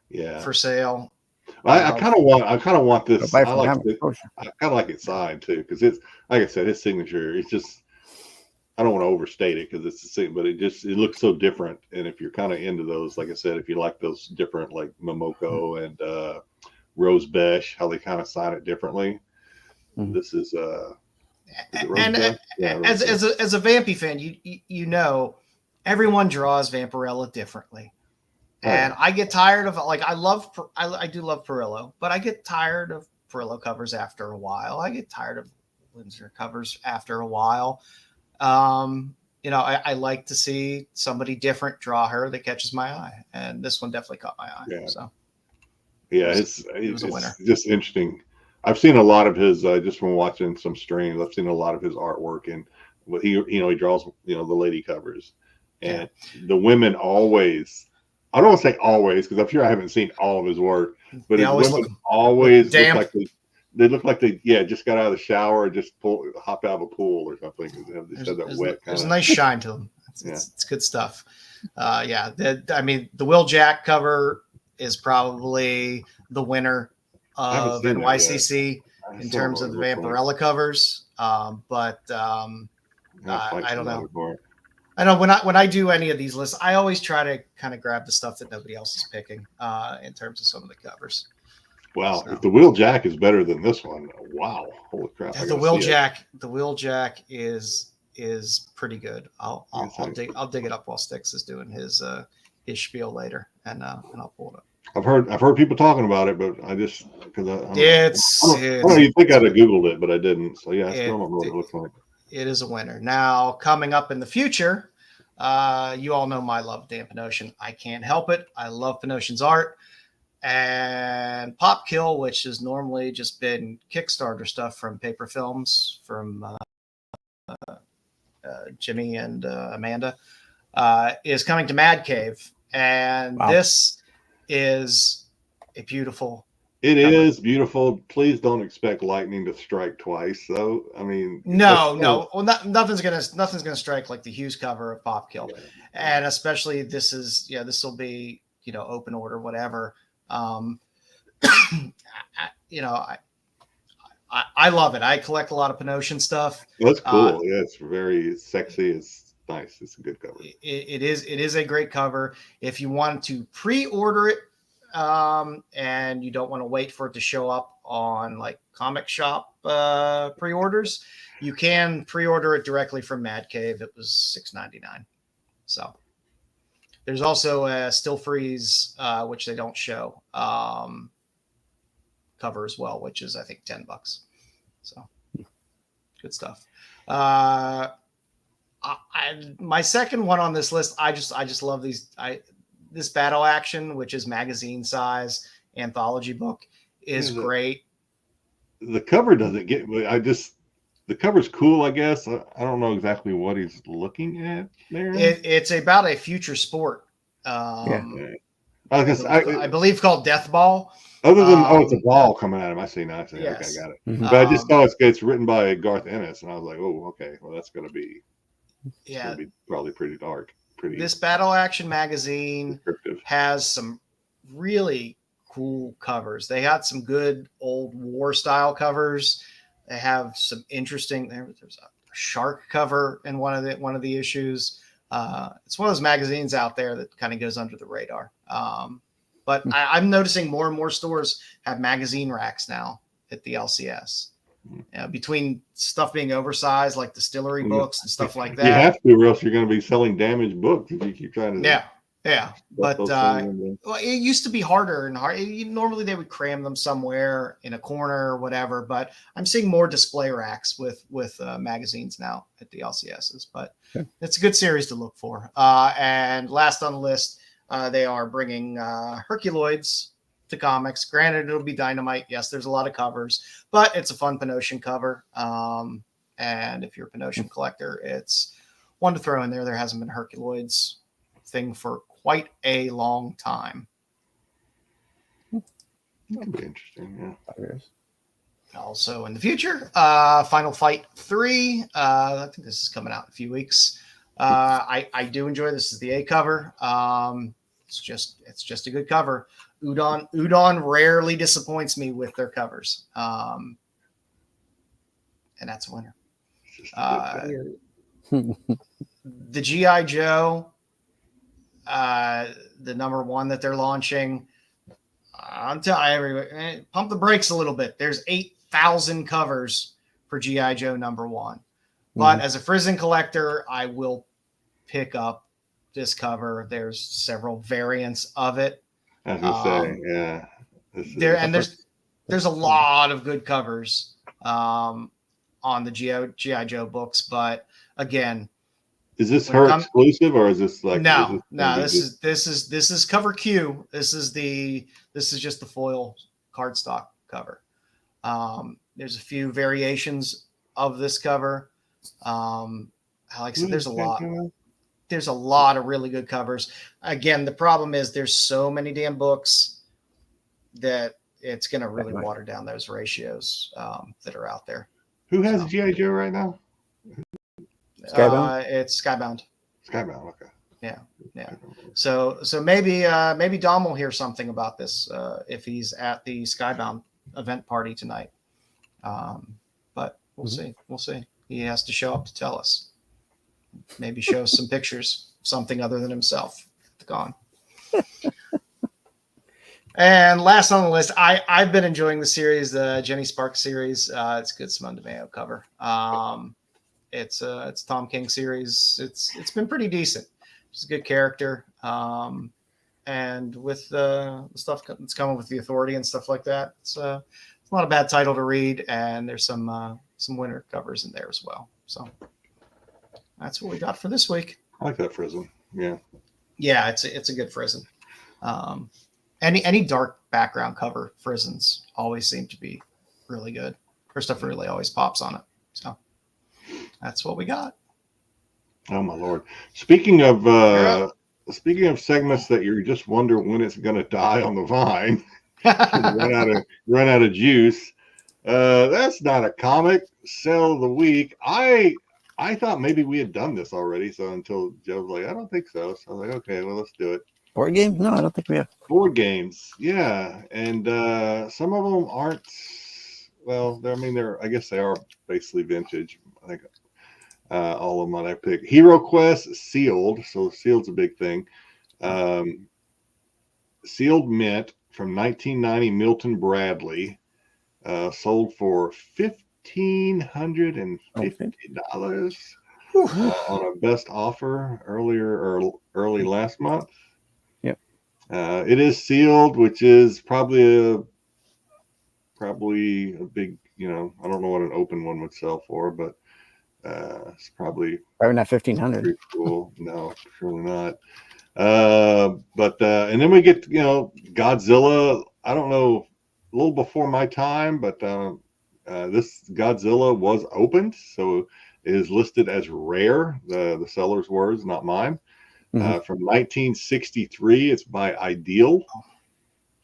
Yeah, for sale. I kind of want this. I kind of like it signed too, because it's like I said, his signature. It's just. I don't want to overstate it because it's the same, but it looks so different. And if you're kind of into those, like I said, if you like those different, like Momoko and Rose Besh, how they kind of sign it differently. This is and as a Vampy fan, you know, everyone draws Vampirella differently, and I get tired of I do love Perillo, but I get tired of Perillo covers after a while. I get tired of Windsor covers after a while. You know, I like to see somebody different draw her that catches my eye, and this one definitely caught my eye. Yeah. So, it's a winner. Just interesting. I've seen a lot of his just from watching some streams. I've seen a lot of his artwork, and what he draws, the lady covers, and the women always. I don't want to say always because I'm sure I haven't seen all of his work, but his women always look like they look like they just got out of the shower or just hopped out of a pool or something. There's a nice shine to them. It's good stuff. The Will Jack cover is probably the winner of NYCC in terms of the Vampirella covers. But I don't know. I know when I do any of these lists, I always try to kind of grab the stuff that nobody else is picking in terms of some of the covers. Wow, if the Will Jack is better than this one, wow, holy crap! The Will Jack is pretty good. I'll dig it up while Styx is doing his spiel later, and I'll pull it up. I've heard people talking about it, but I just because you think I'd have Googled it, but I didn't. So yeah, I still don't know what it looks like. It is a winner. Now coming up in the future, you all know my love of Dan Panosian. I can't help it. I love Panosian's art. And Pop Kill, which has normally just been Kickstarter stuff from Paper Films, from Jimmy and Amanda, is coming to Mad Cave. And this is a beautiful It is beautiful. Please don't expect lightning to strike twice, though. I mean, no. Well, nothing's gonna strike like the Hughes cover of Pop Kill, and especially this will be open order, whatever. I love it. I collect a lot of Panosian stuff. That's cool. It's very sexy. It's nice. It's a good cover. It is a great cover. If you want to pre-order it, and you don't want to wait for it to show up on like comic shop pre-orders, you can pre-order it directly from Mad Cave. It was $6.99. So there's also a Still Freeze, which they don't show, cover as well, which is I think $10. So good stuff. My second one on this list, I just love these. This Battle Action, which is magazine size anthology book, is great. The cover doesn't get. The cover's cool, I guess. I don't know exactly what he's looking at there. It's about a future sport. I believe called Death Ball. Other than it's a ball coming at him. I see now. Yes. Okay, got it. Mm-hmm. But I just saw it's written by Garth Ennis, and I was like, oh, okay. Well, that's going to be. Gonna be probably pretty dark. This Battle Action magazine has some really cool covers. They had some good old war style covers. They have some interesting. There's a shark cover in one of the issues. It's one of those magazines out there that kind of goes under the radar. But I'm noticing more and more stores have magazine racks now at the LCS. Between stuff being oversized, like distillery books and stuff like that. You have to, or else you're going to be selling damaged books if you keep trying to. Yeah. But well, it used to be harder and hard. Normally they would cram them somewhere in a corner or whatever. But I'm seeing more display racks with magazines now at the LCSs. But it's a good series to look for. And last on the list, they are bringing Herculoids to comics. Granted, it'll be Dynamite. Yes, there's a lot of covers, but it's a fun Panosian cover. And if you're a Panosian collector, it's one to throw in there. There hasn't been a Herculoids thing for quite a long time. That'd be interesting. Yeah. Also in the future, Final Fight 3. I think this is coming out in a few weeks. I do enjoy this. This is the A cover. It's just a good cover. Udon rarely disappoints me with their covers. And that's a winner. The G.I. Joe, the number 1 that they're launching, I'm telling everybody, pump the brakes a little bit. There's 8,000 covers for G.I. Joe number 1. But as a Frizen collector, I will pick up this cover. There's several variants of it. I was gonna say, yeah. There's a lot of good covers on the G.I. Joe books, but again, is this her exclusive or is this like no? This is cover Q. This is just the foil cardstock cover. There's a few variations of this cover. Like I said, there's a lot. There's a lot of really good covers. Again, the problem is there's so many damn books that it's going to really water down those ratios that are out there. Who has G.I. Joe right now? Skybound? It's Skybound. Skybound, okay. Yeah. So maybe Dom will hear something about this if he's at the Skybound event party tonight. But we'll see. We'll see. He has to show up to tell us. Maybe show us some pictures, something other than himself. Gone. And last on the list, I've been enjoying the series, the Jenny Sparks series. It's a good Simone DeMeo cover. It's Tom King series. It's been pretty decent. She's a good character. And with the stuff that's coming with the Authority and stuff like that, it's not a bad title to read. And there's some winter covers in there as well. So that's what we got for this week. I like that Frizen. Yeah. Yeah, it's a good Frizen. Any dark background cover Frizens always seem to be really good. Her stuff really always pops on it. So that's what we got. Oh my Lord! Speaking of segments that you just wonder when it's going to die on the vine, run out of juice. That's not a comic sell of the week. I thought maybe we had done this already. So until Joe was like, I don't think so. So I was like, okay, well, let's do it. Board game? No, I don't think we have. Board games. Yeah. And some of them aren't, well, I guess they are basically vintage. I think all of them I picked. Hero Quest Sealed. So Sealed's a big thing. Sealed Mint from 1990, Milton Bradley. Sold for $1,550 on a best offer early last month. Yep. It is sealed, which is probably a big, I don't know what an open one would sell for, but it's probably not 1,500. Cool. No, surely not. But and then we get Godzilla. I don't know, a little before my time, but this Godzilla was opened, so it is listed as rare. The seller's words, not mine. From 1963, it's by Ideal.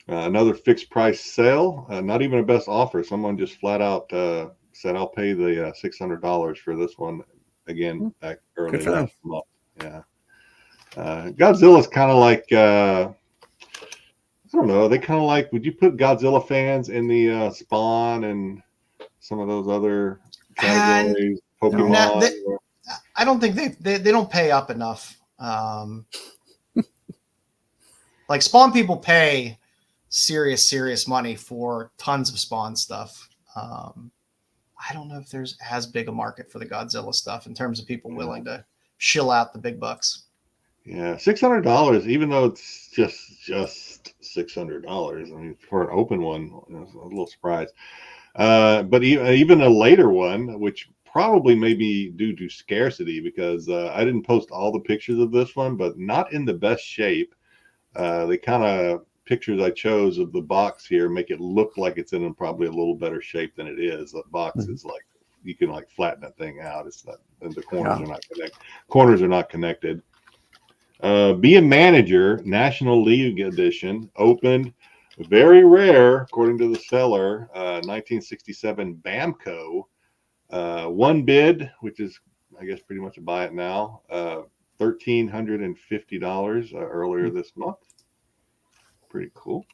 Another fixed price sale, not even a best offer. Someone just flat out said, "I'll pay the $600 for this one." Again, back early last month. Yeah, Godzilla's kind of like. I don't know. They kind of like. Would you put Godzilla fans in the Spawn and some of those other categories? Pokemon. I don't think they don't pay up enough. Like Spawn people pay serious money for tons of Spawn stuff. I don't know if there's as big a market for the Godzilla stuff in terms of people willing to shill out the big bucks. Yeah, $600, even though it's just $600. I mean, for an open one, I was a little surprised. But even a later one, which probably may be due to scarcity, because I didn't post all the pictures of this one, but not in the best shape. The kind of pictures I chose of the box here make it look like it's in probably a little better shape than it is. The box is like, you can like flatten that thing out. It's not, and the corners are not connected. Corners are not connected. Be a Manager, National League Edition, opened, very rare, according to the seller, 1967 Bamco. One bid, which is, I guess, pretty much a buy it now, $1,350 earlier this month. Pretty cool.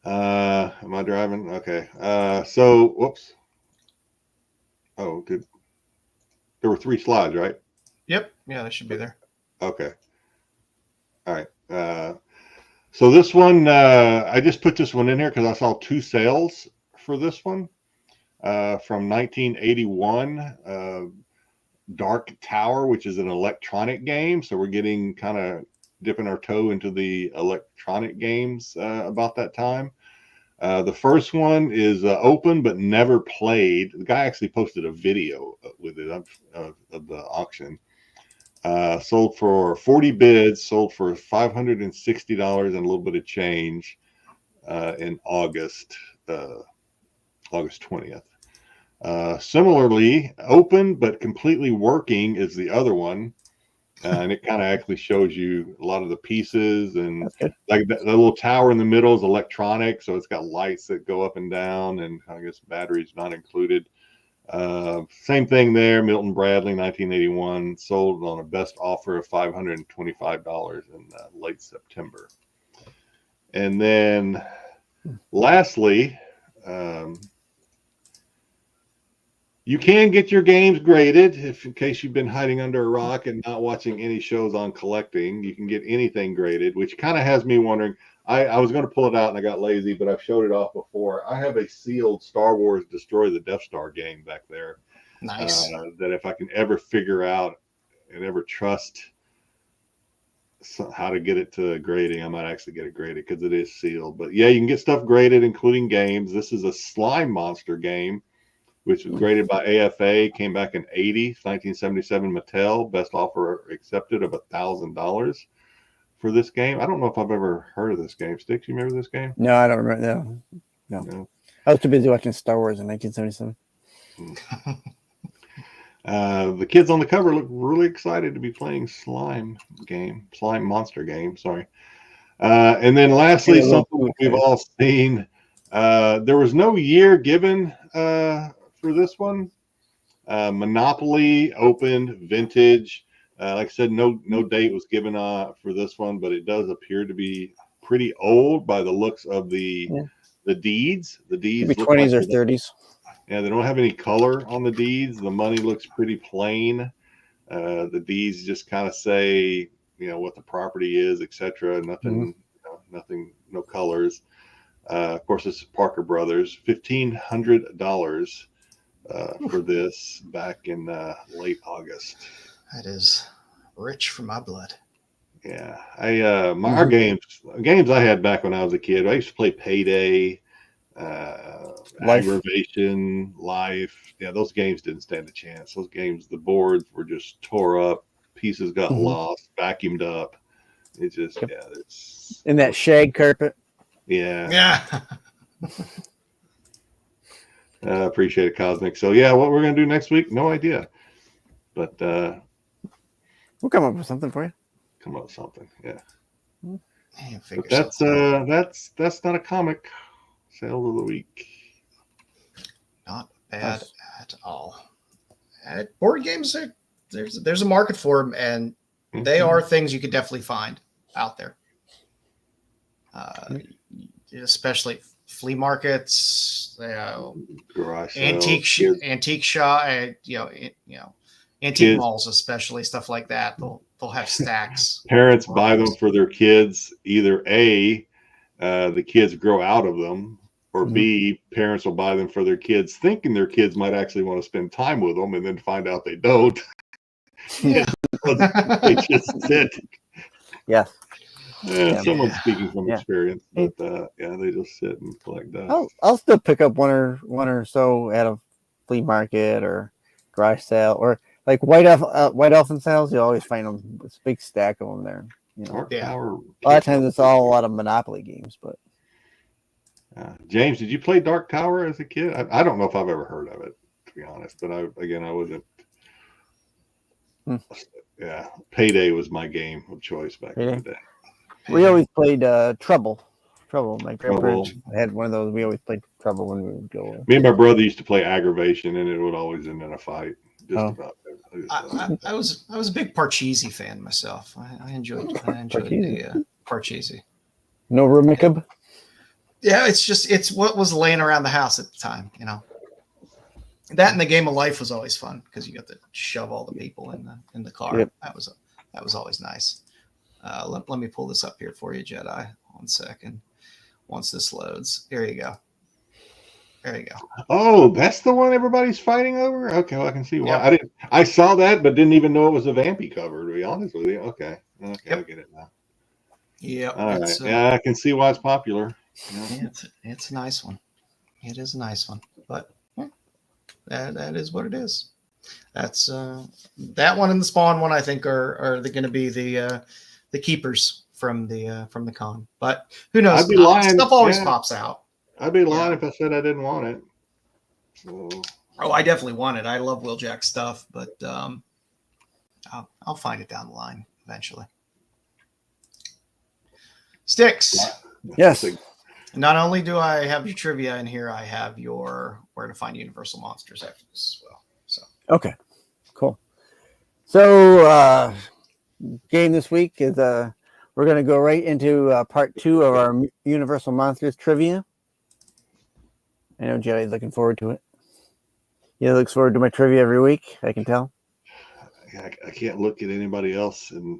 Am I driving? Okay. So, whoops. Oh, there were 3 slides, right? Yep. Yeah, they should be there. Okay. All right. So this one, I just put this one in here because I saw 2 sales for this one from 1981, Dark Tower, which is an electronic game. So we're getting kind of dipping our toe into the electronic games about that time. The first one is open but never played. The guy actually posted a video with it of the auction. Sold for 40 bids, sold for $560 and a little bit of change in August 20th. Similarly, open but completely working is the other one. And it kind of actually shows you a lot of the pieces, and like the little tower in the middle is electronic, so it's got lights that go up and down, and I guess batteries not included. Same thing there. Milton Bradley, 1981, sold on a best offer of $525 in late September. And then, lastly, you can get your games graded in case you've been hiding under a rock and not watching any shows on collecting. You can get anything graded, which kind of has me wondering. I was going to pull it out and I got lazy, but I've showed it off before. I have a sealed Star Wars Destroy the Death Star game back there. Nice. That if I can ever figure out and ever trust how to get it to grading, I might actually get it graded because it is sealed. But yeah, you can get stuff graded, including games. This is a slime monster game, which was graded by AFA, came back in 1977 Mattel, best offer accepted of $1,000 for this game. I don't know if I've ever heard of this game. Styx, you remember this game? No, I don't remember. No. I was too busy watching Star Wars in 1977. The kids on the cover look really excited to be playing slime monster game. Sorry. And then lastly, something we've all seen. There was no year given for this one. Monopoly opened vintage. Like I said, no date was given for this one, but it does appear to be pretty old by the looks of the deeds. The deeds maybe 20s or 30s. Yeah, they don't have any color on the deeds. The money looks pretty plain. The deeds just kind of say, what the property is, etc. Nothing, nothing, no colors. Of course, it's Parker Brothers. $1,500 for this back in late August. That is rich for my blood. Yeah, our games I had back when I was a kid. I used to play Payday, Aggravation, Life. Yeah, those games didn't stand a chance. Those games, the boards were just tore up, pieces got lost, vacuumed up. It just it's in that shag carpet. Yeah. Appreciate it, Cosmic. So yeah, what we're gonna do next week, no idea, but we'll come up with something for you. Come up with something, yeah. But that's not a comic sale of the week. Not bad at all. Board games, there's a market for them, and they are things you could definitely find out there. Especially flea markets, Garage antique shop, Antique kids, malls, especially stuff like that. They'll have stacks. parents buy them for their kids. Either A, the kids grow out of them, or B, parents will buy them for their kids, thinking their kids might actually want to spend time with them, and then find out they don't. Yeah. They just sit. Yes. Someone's speaking from experience, but they just sit and collect dust. I'll still pick up one or so at a flea market or garage sale, or like white elephant sales. You always find them. It's a big stack of them there. Dark Tower. A lot of times it's all a lot of Monopoly games, but. James, did you play Dark Tower as a kid? I don't know if I've ever heard of it, to be honest. But I wasn't. Yeah, Payday was my game of choice back in the day. We always played Trouble. My grandparents had one of those. We always played Trouble when we would go. Me and my brother used to play Aggravation, and it would always end in a fight. About I was a big Parcheesi fan myself. I enjoyed the Parcheesi. No Rummikub? Yeah, it's what was laying around the house at the time, That and the Game of Life was always fun because you got to shove all the people in the car. Yep. That was always nice. Let me pull this up here for you, Jedi. 1 second. Once this loads, there you go. There you go. Oh, that's the one everybody's fighting over. Okay, well I can see why. Yep. I saw that, but didn't even know it was a Vampy cover. To be honest with you, okay, yep. I get it now. Yeah. All right. Yeah, I can see why it's popular. Yeah, it's a nice one. It is a nice one, but that is what it is. That's that one and the Spawn one. I think are going to be the keepers from the con. But who knows? I'd be lying. Stuff always pops out. I'd be lying if I said I didn't want it. So. Oh, I definitely want it. I love Wheeljack stuff, but I'll find it down the line eventually. Styx. Yes. Not only do I have your trivia in here, I have your where to find Universal Monsters after this as well. So okay, cool. So game this week is we're going to go right into part 2 of our Universal Monsters trivia. I know Jedi's looking forward to it. He looks forward to my trivia every week. I can tell. I can't look at anybody else and.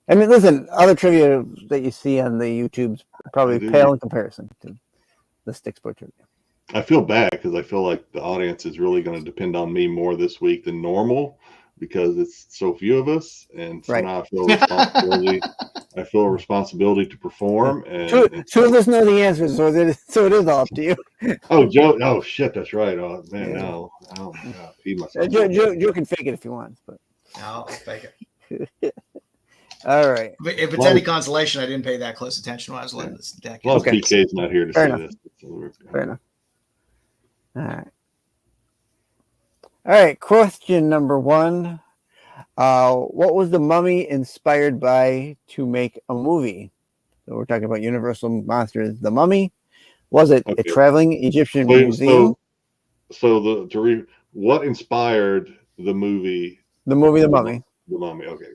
I mean, listen, other trivia that you see on the YouTube's probably pale in comparison to the Styxboy trivia. I feel bad because I feel like the audience is really going to depend on me more this week than normal because it's so few of us, and so now I feel responsibility. I feel a responsibility to perform. And two of us know the answers, so it is all up to you. Oh, Joe! Oh, shit, that's right. Oh man, no, I don't feed myself. Joe can fake it if he wants, but I'll fake it. All right. If it's any consolation, I didn't pay that close attention when I was learning this deck. Well, PK's not here to Fair see enough. this. Fair enough. All right. Question number 1. What was the mummy inspired by to make a movie? So we're talking about Universal Monsters. The Mummy. Was it a traveling Egyptian museum? What inspired the movie? The movie The Mummy. The Mummy. Okay.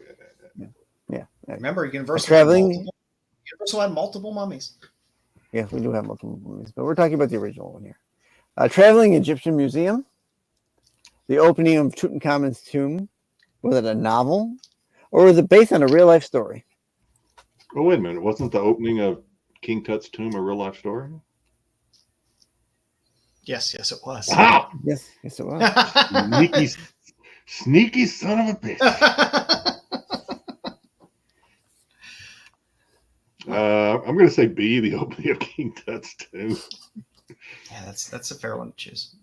Yeah. Remember, Universal had multiple mummies. Yes, we do have multiple mummies, but we're talking about the original one here. Traveling Egyptian museum. The opening of Tutankhamun's tomb. Was it a novel, or was it based on a real life story? Oh, wait a minute! Wasn't the opening of King Tut's tomb a real life story? Yes, it was. Ah! Yes, it was. Sneaky son of a bitch. I'm going to say B, the opening of King Tut's tomb. Yeah, that's a fair one to choose.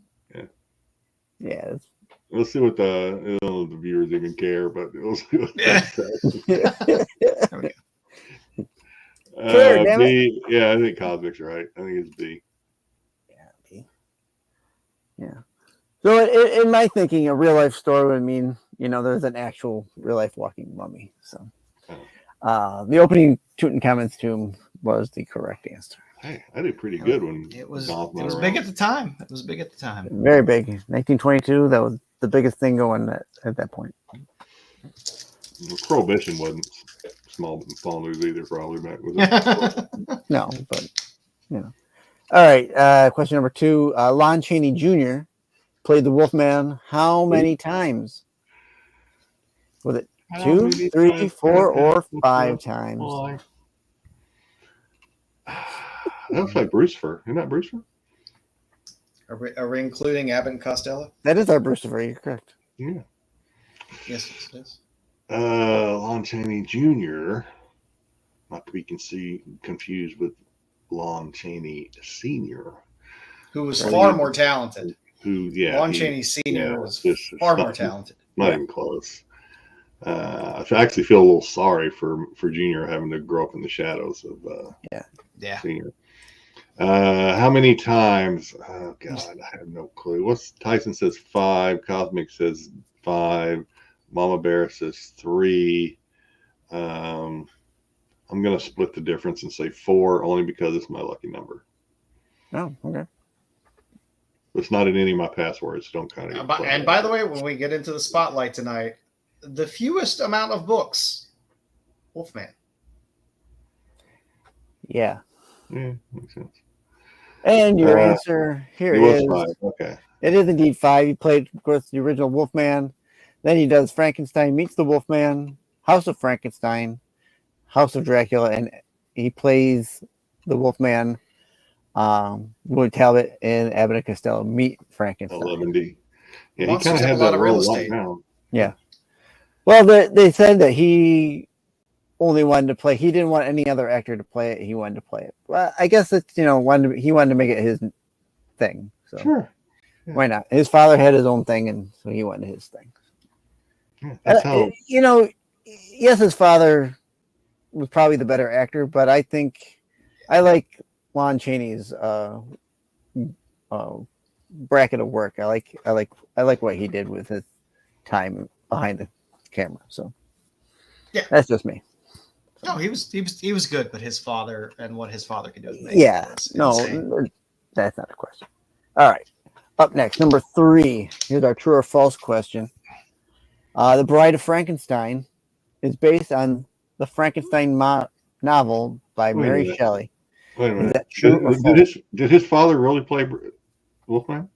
Yeah. Let's see what the viewers even care, but we'll see what B. Yeah, I think Cosmic's right. I think it's B. Yeah, B. Yeah. So in my thinking, a real life story would mean, there's an actual real life walking mummy. So the opening Tutankhamun's tomb was the correct answer. Hey, I did pretty good when it was big at the time. It was big at the time. Very big. 1922, that was the biggest thing going at that point. Prohibition wasn't small news either, probably back with it. No, but All right. Question number 2. Lon Chaney Jr. played the Wolfman how many times? Was it How 2, many 3, times 4, can or Apple 5 fly? times? That looks like Brucifer. Isn't that Brucifer? Are we including Abbott and Costello? That is our Brucifer. You're correct. Yeah. Yes, it is. Lon Chaney Jr., not to be confused with Lon Chaney Sr., Who was Oh, far yeah. more talented. Lon Chaney Sr. was this is far not- more talented. Not even close. I actually feel a little sorry for Junior having to grow up in the shadows of Yeah. Senior. How many times? Oh God, I have no clue. What's Tyson says 5. Cosmic says 5. Mama Bear says 3. I'm gonna split the difference and say 4, only because it's my lucky number. Oh, okay. It's not in any of my passwords. Don't kind of. And by the way, when we get into the spotlight tonight, the fewest amount of books, Wolfman. Yeah. Yeah, makes sense. And your answer here It was is 5. Okay. it is indeed 5. He played, of course, the original Wolfman. Then he does Frankenstein Meets the Wolfman, House of Frankenstein, House of Dracula, and he plays the Wolfman, William Talbot, and Abbott and Costello Meet Frankenstein. 11D. Yeah, Monsters he kind of have had a lot that of real role locked estate. down. Yeah. Well, they said that he only wanted to play. He didn't want any other actor to play it. He wanted to play it. Well, I guess it's he wanted to make it his thing. So Sure. Yeah. why not? His father had his own thing, and so he wanted his thing. Yeah, that's how. Yes, his father was probably the better actor, but I think I like Lon Chaney's bracket of work. I like what he did with his time behind the camera. So yeah, that's just me. No, he was good, but his father and what his father could do. No, that's not a question. All right, up next, number 3. Here's our true or false question. The Bride of Frankenstein is based on the Frankenstein novel by Mary Shelley. Wait a minute. Is that true or false? Did his father really play Wolfman?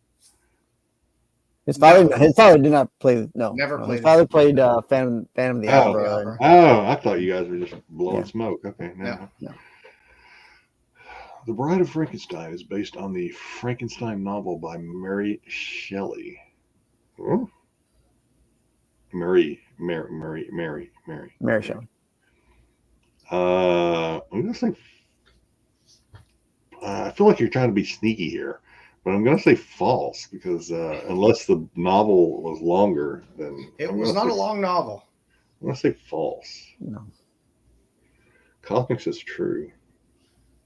His father did not play. No, Never played. His father played Phantom of the Opera. I thought you guys were just blowing smoke. Okay, no. The Bride of Frankenstein is based on the Frankenstein novel by Mary Shelley. Oh. Mary Shelley. I'm gonna say. I feel like you're trying to be sneaky here, but I'm gonna say false because unless the novel was longer, then it was not a long novel. I'm gonna say false. No. Cosmic says true.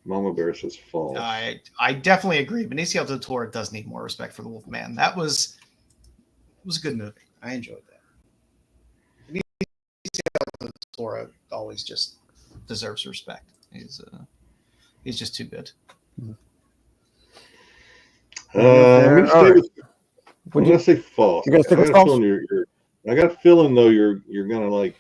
Mama Bear says false. I definitely agree. Benicio del Toro does need more respect for the Wolfman. It was a good movie. I enjoyed that. Benicio del Toro always just deserves respect. He's just too good. I'm gonna say false. You're gonna stick with false? I got a feeling though you're gonna like.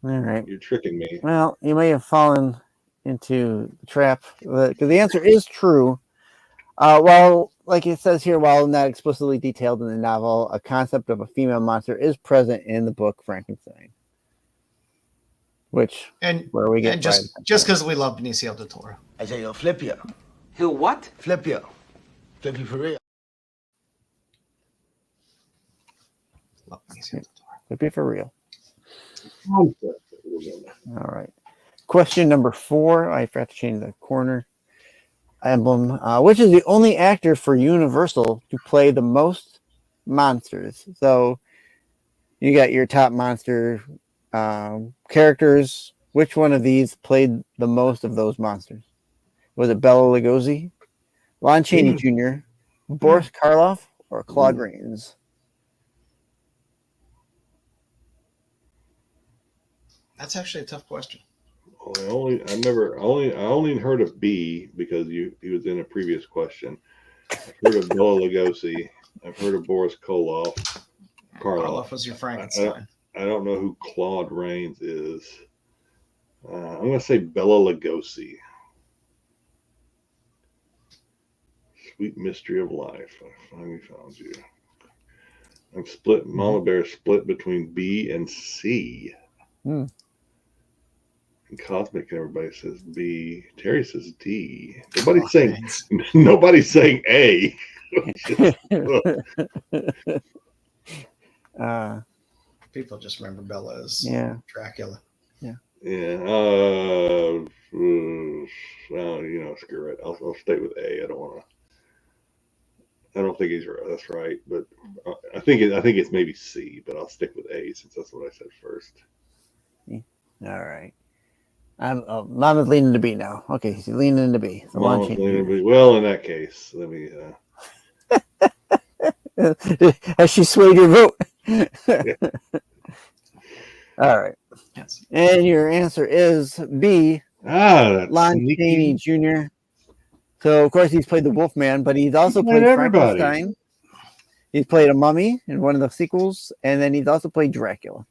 All right. You're tricking me. Well, you may have fallen into the trap because the answer is true. Well, like it says here, while not explicitly detailed in the novel, a concept of a female monster is present in the book Frankenstein. Where we get just because we love Benicio del Toro. I say, yo, flip you. He'll what? Flip you. Flip you for real. Love Benicio del Toro. Flip you for real. All right. Question number 4. I forgot to change the corner emblem. Which is the only actor for Universal to play the most monsters? So you got your top monster characters. Which one of these played the most of those monsters? Was it Bela Lugosi, Lon Chaney Jr., Boris Karloff, or Claude Rains? That's actually a tough question. I only heard of B because he was in a previous question. I've heard of Bela Lugosi. I've heard of Boris Karloff. Karloff was your Frankenstein. I don't know who Claude Rains is. I'm going to say Bela Lugosi. Sweet mystery of life. I finally found you. I'm split. Mama Bear split between B and C. Hmm. And Cosmic, everybody says B. Terry says D. Thanks. Nobody's saying A. People just remember Bella as Dracula. Yeah. Well, screw it. I'll stay with A. I don't think that's right, but I think it's maybe C, but I'll stick with A since that's what I said first. All right. Mama's leaning to B now. Okay, she's leaning into B. So Mama's leaning to B. Well, in that case, let me. Has she swayed your vote? Yeah. All right. Yes. And your answer is B. That's Lon Chaney Jr. So, of course, he's played the Wolfman, but he's also played everybody. Frankenstein. He's played a mummy in one of the sequels, and then he's also played Dracula.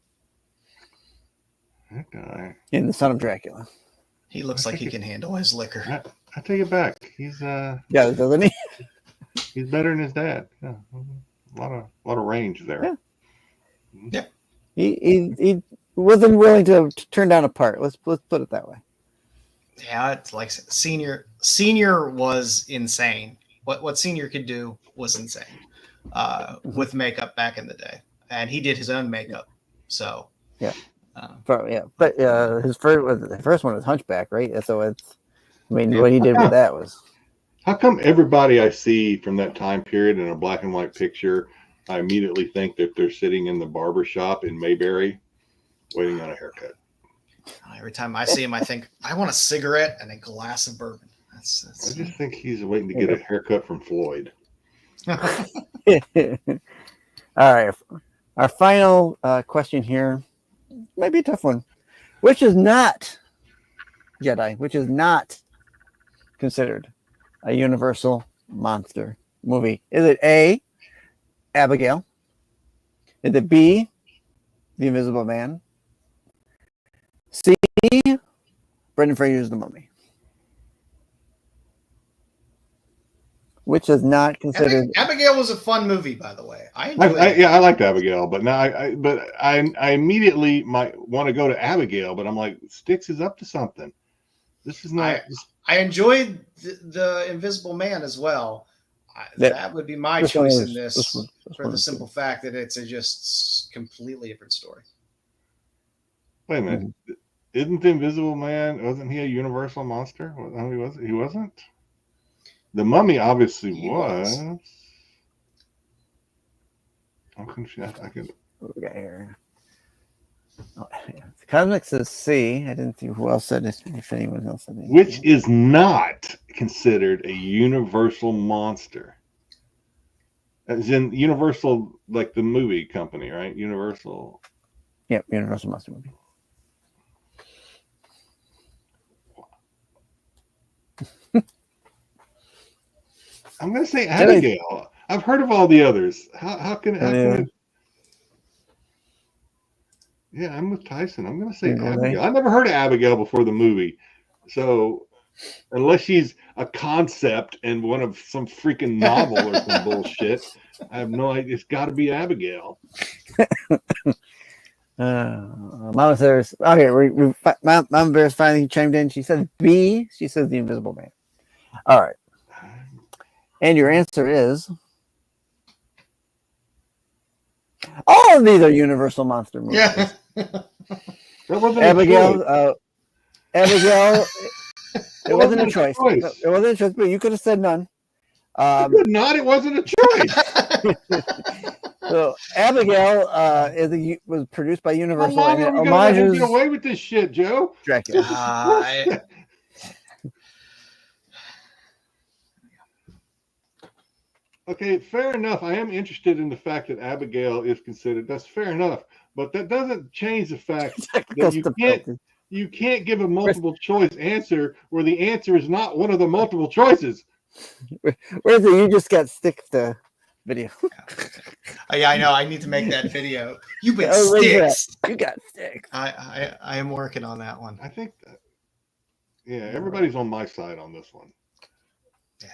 That guy. In The Son of Dracula. He looks like he can handle his liquor. I take it back. He's yeah, doesn't he? He's better than his dad. Yeah, a lot of range there. Yeah. He wasn't willing to turn down a part. Let's put it that way. Yeah, it's like Senior was insane. What Senior could do was insane with makeup back in the day, and he did his own makeup. So yeah. But his first one was Hunchback, right? So it's, what he did with that was. How come everybody I see from that time period in a black and white picture, I immediately think that they're sitting in the barber shop in Mayberry, waiting on a haircut? Every time I see him, I think I want a cigarette and a glass of bourbon. I just think he's waiting to get a haircut from Floyd. All right, our final question here. Might be a tough one. Which is not considered a Universal monster movie? Is it A, Abigail? Is it B, The Invisible Man? C, Brendan Fraser's The Mummy? Which is not considered. Abigail was a fun movie, by the way. I liked Abigail, but now I immediately might want to go to Abigail, but I'm like, Styx is up to something. This is not. I enjoyed the Invisible Man as well. That would be my choice in this for the simple fact that it's a just completely different story. Wait a minute, isn't the Invisible Man? Wasn't he a Universal monster? He wasn't. The Mummy obviously was. I'm confused. I can. What we got here? Oh, yeah. The Comic says C. I didn't see who else said it. If anyone else said it. Which is not considered a Universal monster. As in Universal, like the movie company, right? Universal. Yep, Universal monster movie. I'm going to say Abigail. I've heard of all the others. How can it? Yeah, I'm with Tyson. I'm going to say Abigail. I never heard of Abigail before the movie. So unless she's a concept and one of some freaking novel or some bullshit, I have no idea. It's got to be Abigail. Mama says, okay, Mama Bear's finally chimed in. She said B. She says The Invisible Man. All right. And your answer is all of these are Universal monster movies. Yeah. Abigail. Abigail. It wasn't a choice. It wasn't a choice, but you could have said none. It wasn't a choice. So Abigail was produced by Universal. How long are we gonna get away with this shit, Joe? Dracula. Okay, fair enough. I am interested in the fact that Abigail is considered. That's fair enough, but that doesn't change the fact that you can't give a multiple choice answer where the answer is not one of the multiple choices. Where's it? You just got Styx the video. Yeah, I know. I need to make that video. You've been Styx. You got Styx. I am working on that one. I think that. Yeah, everybody's on my side on this one. Yeah.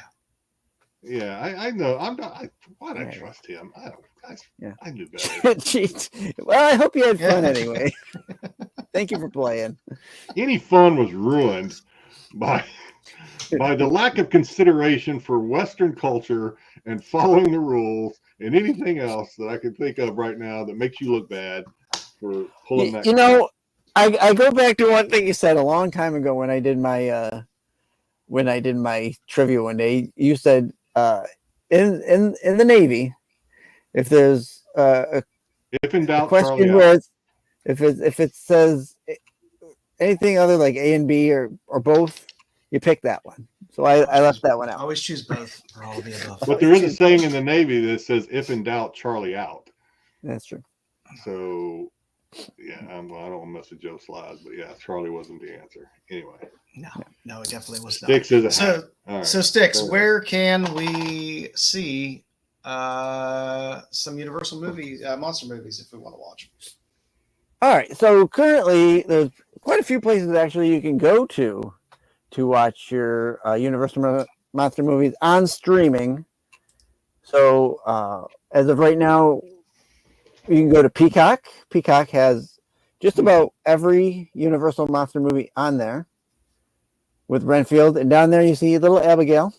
Yeah, I know. I'm not. Why do I Yeah. trust him? I don't. Yeah. I knew better. Cheat. Well, I hope you had fun anyway. Thank you for playing. Any fun was ruined by the lack of consideration for Western culture and following the rules and anything else that I can think of right now that makes you look bad for pulling that. You know, I go back to one thing you said a long time ago when I did my trivia one day. You said in the Navy, if there's If in a doubt, question Charlie where out. if it says anything other like A and B or both, you pick that one. So I left that one out. Always choose both or all of the above. But there is a saying in the Navy that says, "If in doubt, Charlie out." That's true. So, yeah, well, I don't want to mess with Joe Slides, but yeah, Charlie wasn't the answer. Anyway, No, it definitely was not. Styx is a So, hack. All right. so Styx, Go ahead. where can we see some Universal monster movies if we want to watch? All right. So currently, there's quite a few places actually you can go to watch your Universal Monster movies on streaming. So as of right now, you can go to Peacock. Peacock has just about every Universal Monster movie on there with Renfield, and down there you see little Abigail,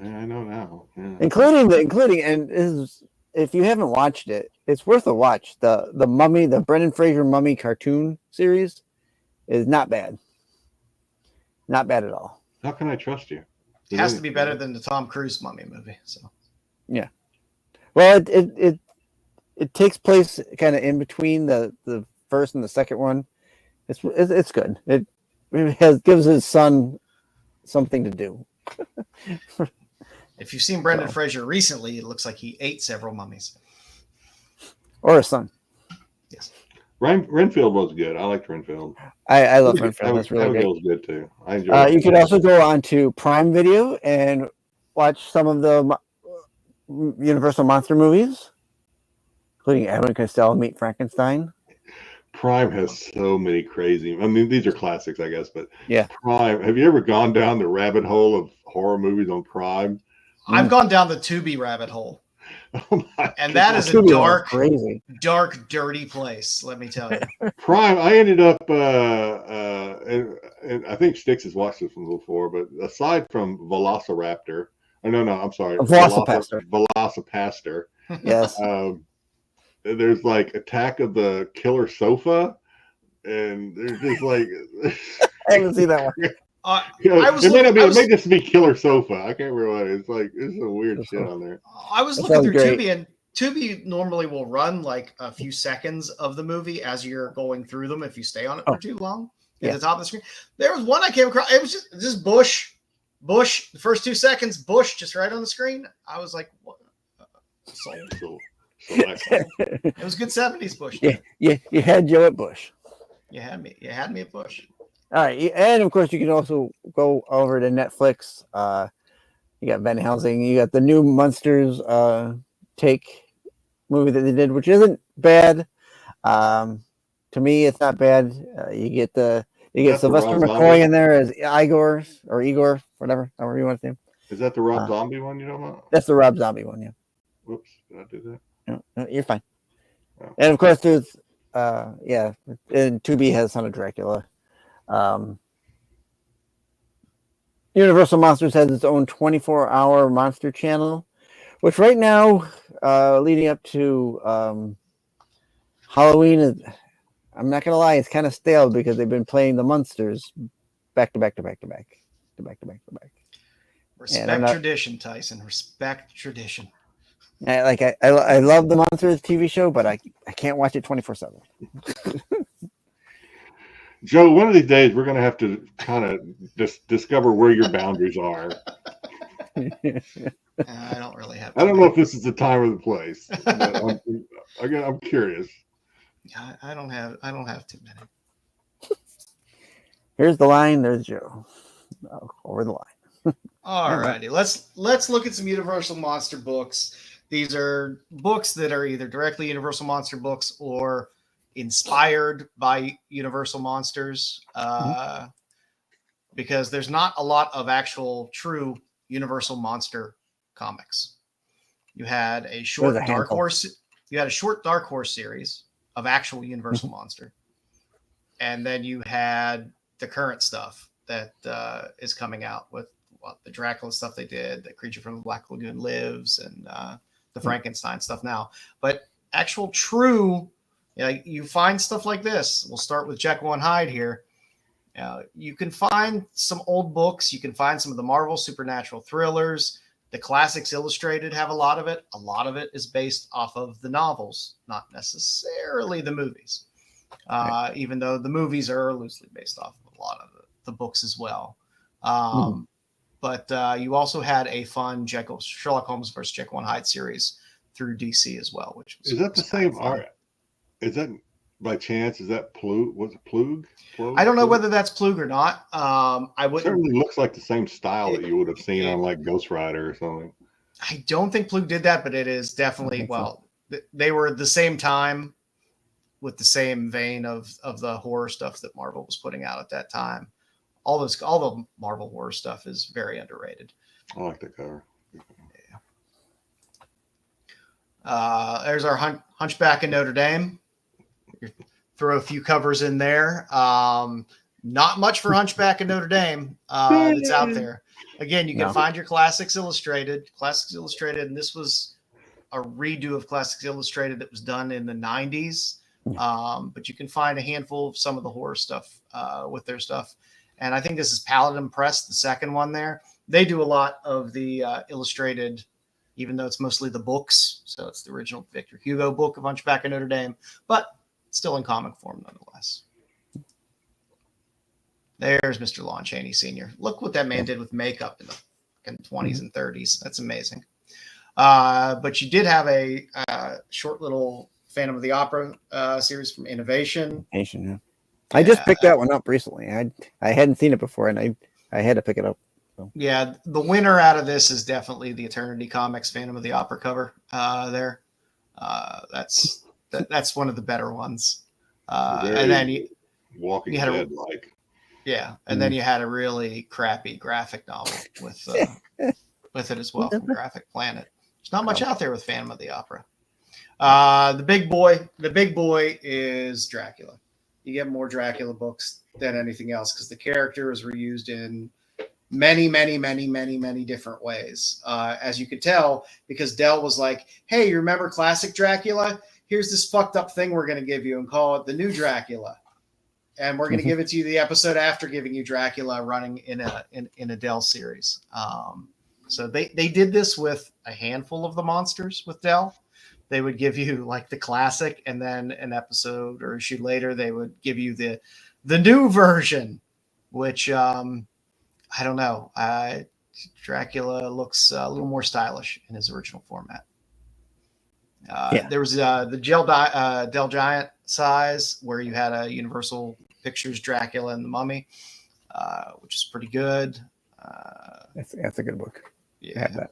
Yeah, I know now. Yeah. including and is if you haven't watched it, it's worth a watch. The Mummy, the Brendan Fraser Mummy cartoon series is not bad. Not bad at all. How can I trust you? It has to be better than the Tom Cruise Mummy movie. So Yeah. Well, it takes place kind of in between the first and the second one. It's good. It gives his son something to do. if you've seen Brendan Fraser recently, it looks like he ate several mummies. Or a son. Yes. Renfield was good. I liked Renfield. I love Renfield. That's really Abigail good. was good too. I enjoyed. You could also go on to Prime Video and watch some of the Universal Monster movies, including Abbott and Costello Meet Frankenstein. Prime has so many crazy. I mean, these are classics, I guess, but Yeah. Prime. Have you ever gone down the rabbit hole of horror movies on Prime? I've gone down the Tubi rabbit hole, Oh my and God. that is a Tubi was dark, crazy. dirty place. Let me tell you. Prime. I ended up, and I think Styx has watched this one before, but aside from Velociraptor, I'm sorry, Velocipaster. Velocipaster. Yes. There's like Attack of the Killer Sofa, and there's just like I haven't seen that one. it may just be Killer Sofa. I can't remember what it is. It's like there's some weird shit on there. I was That looking sounds through great. Tubi, and Tubi normally will run like a few seconds of the movie as you're going through them if you stay on it for too long at the top of the screen. There was one I came across. It was just Bush. The first 2 seconds, Bush just right on the screen. I was like, what? Sold. It was good 70s Bush. Yeah, you had Joe at Bush. You had me at Bush. All right, and of course you can also go over to Netflix. You got Van Helsing. You got the new Monsters take movie that they did, which isn't bad. To me, it's not bad. You get Sylvester McCoy in there as Igor, whatever, however you want to say him. Is that the Rob Zombie one you know about? That's the Rob Zombie one, yeah. Whoops, did I do that? No, you're fine. Oh. And of course, there's and Tubi has Son of Dracula. Universal Monsters has its own 24-hour monster channel, which right now, leading up to Halloween, I'm not gonna lie, it's kind of stale because they've been playing the Monsters back to back. Respect tradition, Tyson. Respect tradition. I love the Monsters TV show, but I can't watch it 24/7. Joe, one of these days we're going to have to kind of discover where your boundaries are. I don't really have. I don't know if this is the time or the place. But I'm curious. I don't have too many. Here's the line. There's Joe. Over the line. All righty. Let's look at some Universal Monster books. These are books that are either directly Universal Monster books or inspired by Universal Monsters. because there's not a lot of actual true Universal monster comics. You had a short There's a Dark handful. Horse. You had a short Dark Horse series of actual Universal monster, and then you had the current stuff that is coming out with the Dracula stuff they did, the Creature from the Black Lagoon Lives, and the Frankenstein stuff now. But actual true, you find stuff like this. We'll start with Jekyll and Hyde here. You can find some old books. You can find some of the Marvel supernatural thrillers. The Classics Illustrated have a lot of it. A lot of it is based off of the novels, not necessarily the movies, even though the movies are loosely based off of a lot of the books as well. But you also had a fun Sherlock Holmes versus Jekyll and Hyde series through DC as well. Which was, is that the same art? Is that by chance? Is that Plug? Was it Plug? I don't know whether that's Plug or not. I It wouldn't. certainly looks like the same style that you would have seen on like Ghost Rider or something. I don't think Plug did that, but it is definitely they were at the same time with the same vein of the horror stuff that Marvel was putting out at that time. All the Marvel horror stuff is very underrated. I like that cover. There's our Hunchback in Notre Dame. Throw a few covers in there. Not much for Hunchback in Notre Dame that's out there. Again, you can find your Classics Illustrated. Classics Illustrated, and this was a redo of Classics Illustrated that was done in the 90s. But you can find a handful of some of the horror stuff with their stuff. And I think this is Paladin Press, the second one there. They do a lot of the illustrated, even though it's mostly the books. So it's the original Victor Hugo book of Hunchback of Notre Dame, but still in comic form nonetheless. There's Mr. Lon Chaney Sr. Look what that man did with makeup in the 20s and 30s. That's amazing. But you did have a short little Phantom of the Opera series from Innovation. I just picked that one up recently. I hadn't seen it before, and I had to pick it up. So. Yeah, the winner out of this is definitely the Eternity Comics Phantom of the Opera cover there. That's one of the better ones. And then Walking you had Dead like. Yeah, and then you had a really crappy graphic novel with it as well from Graphic Planet. There's not much out there with Phantom of the Opera. The big boy is Dracula. You get more Dracula books than anything else because the characters were used in many different ways. As you could tell, because Dell was like, hey, you remember classic Dracula? Here's this fucked up thing we're going to give you and call it the new Dracula. And we're going to give it to you the episode after giving you Dracula running in a Dell series. So they did this with a handful of the monsters with Dell. They would give you like the classic, and then an episode or issue later, they would give you the new version, which I don't know. Dracula looks a little more stylish in his original format. There was the Dell Giant size where you had a Universal Pictures Dracula and the Mummy, which is pretty good. That's a good book. Yeah. I have that.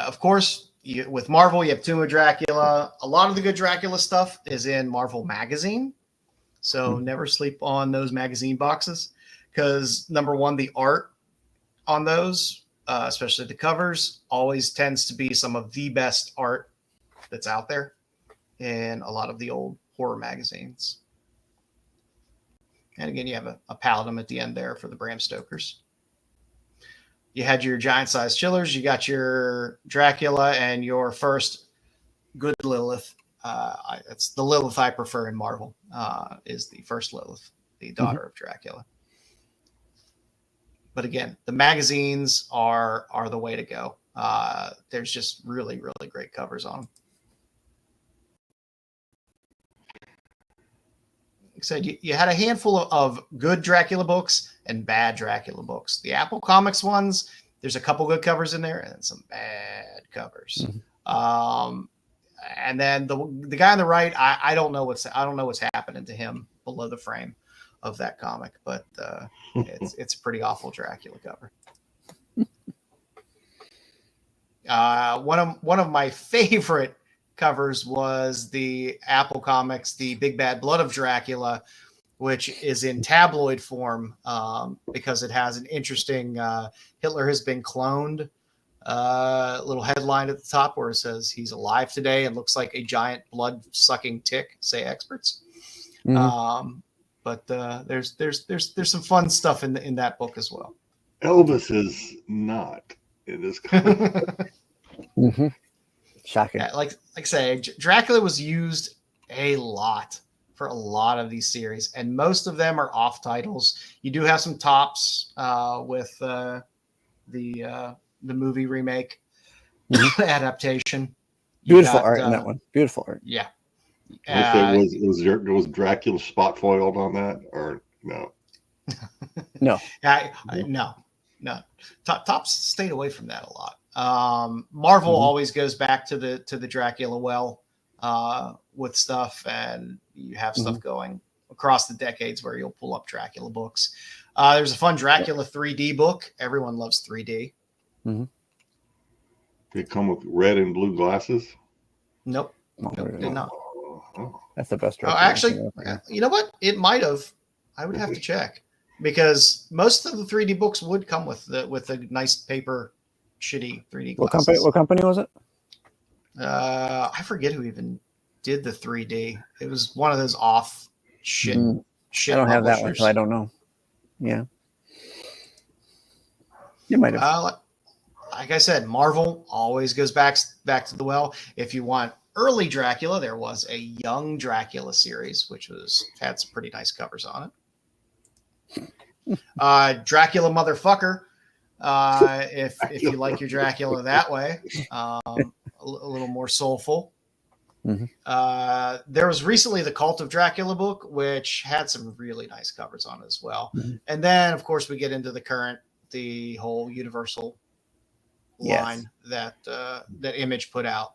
Of course, with Marvel, you have Tomb of Dracula. A lot of the good Dracula stuff is in Marvel Magazine. So never sleep on those magazine boxes because, number one, the art on those, especially the covers, always tends to be some of the best art that's out there in a lot of the old horror magazines. And again, you have a Paladin at the end there for the Bram Stokers. You had your giant-sized chillers. You got your Dracula and your first good Lilith. It's the Lilith I prefer in Marvel. Is the first Lilith, the daughter of Dracula. But again, the magazines are the way to go. There's just really great covers on them. Like I said, you had a handful of good Dracula books and bad Dracula books. The Apple Comics ones, there's a couple good covers in there and some bad covers. And then the guy on the right, I don't know what's happening to him below the frame of that comic, but it's a pretty awful Dracula cover. One of my favorite covers was the Apple Comics, the Big Bad Blood of Dracula, which is in tabloid form because it has an interesting Hitler has been cloned little headline at the top where it says he's alive today and looks like a giant blood-sucking tick, say experts. But there's some fun stuff in that book as well. Elvis is not in this comic. Shocking. Yeah, like I say, Dracula was used a lot for a lot of these series, and most of them are off titles. You do have some tops with the movie remake adaptation. Beautiful art in that one. Beautiful art. Yeah. Was Dracula spot foiled on that or no? No. No. Tops stayed away from that a lot. Marvel always goes back to the Dracula well with stuff, and you have stuff going across the decades where you'll pull up Dracula books. There's a fun Dracula 3D book. Everyone loves 3D. They come with red and blue glasses. Nope, did not. That's the best. Actually, you know what? It might have. I would have to check because most of the 3D books would come with a nice paper, shitty 3D glasses. What company was it? I forget who even did the 3D. It was one of those off shit. I don't have that one, so I don't know. Yeah, you might have. Like I said, Marvel always goes back to the well. If you want early Dracula, there was a Young Dracula series, which had some pretty nice covers on it. Dracula Motherfucker. If you like your Dracula that way, a little more soulful. There was recently the Cult of Dracula book, which had some really nice covers on it as well. And then, of course, we get into the whole Universal line that Image put out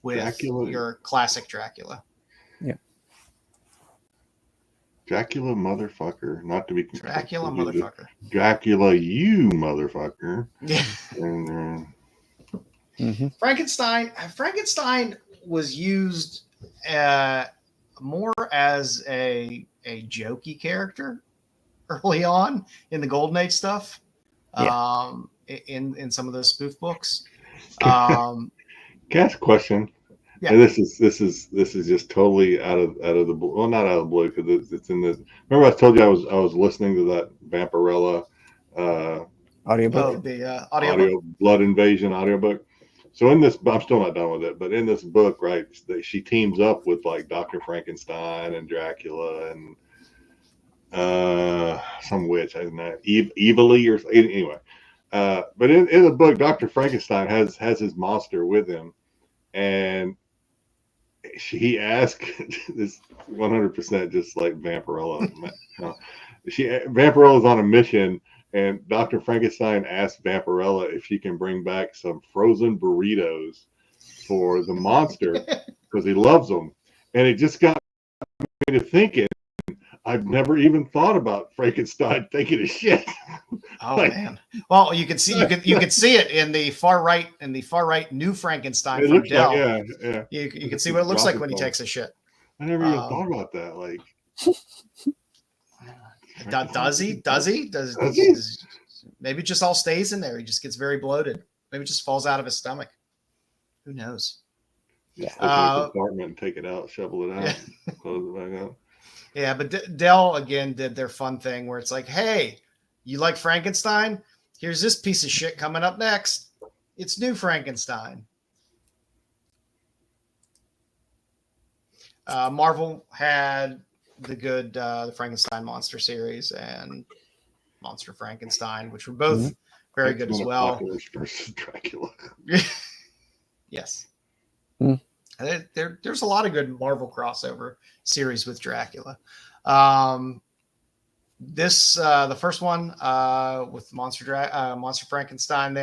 with Dracula. Your classic Dracula. Yeah. Dracula Motherfucker, not to be Dracula Motherfucker. Dracula, you motherfucker. Yeah. And, Frankenstein was used more as a jokey character early on in the Golden Age stuff. In some of those spoof books. Can I ask a question? Yeah. And this is just totally out of the blue. Well, not out of the blue because it's in the. Remember, I told you I was listening to that Vampirella audiobook. The audio Blood Invasion audiobook. So in this, I'm still not done with it. But in this book, right, she teams up with like Dr. Frankenstein and Dracula and some witch, I don't know, Evilly or anyway. But in the book, Dr. Frankenstein has his monster with him, and he asked this 100% just like Vampirella. Vampirella's on a mission, and Dr. Frankenstein asked Vampirella if she can bring back some frozen burritos for the monster because he loves them, and it just got me to thinking. I've never even thought about Frankenstein taking a shit. Oh man! Well, you can see it in the far right New Frankenstein from Dell. Like, yeah. You can see what it looks like when he takes a shit. I never even thought about that. Like, does he? Does maybe it just all stays in there? He just gets very bloated. Maybe it just falls out of his stomach. Who knows? Just open the compartment and take it out, shovel it out, close it back up. Yeah, but Dell again did their fun thing where it's like, hey, you like Frankenstein? Here's this piece of shit coming up next. It's New Frankenstein. Marvel had the Frankenstein monster series and Monster Frankenstein, which were both very good as well. Versus Dracula. Yes. There's a lot of good Marvel crossover series with Dracula. The first one with Monster Frankenstein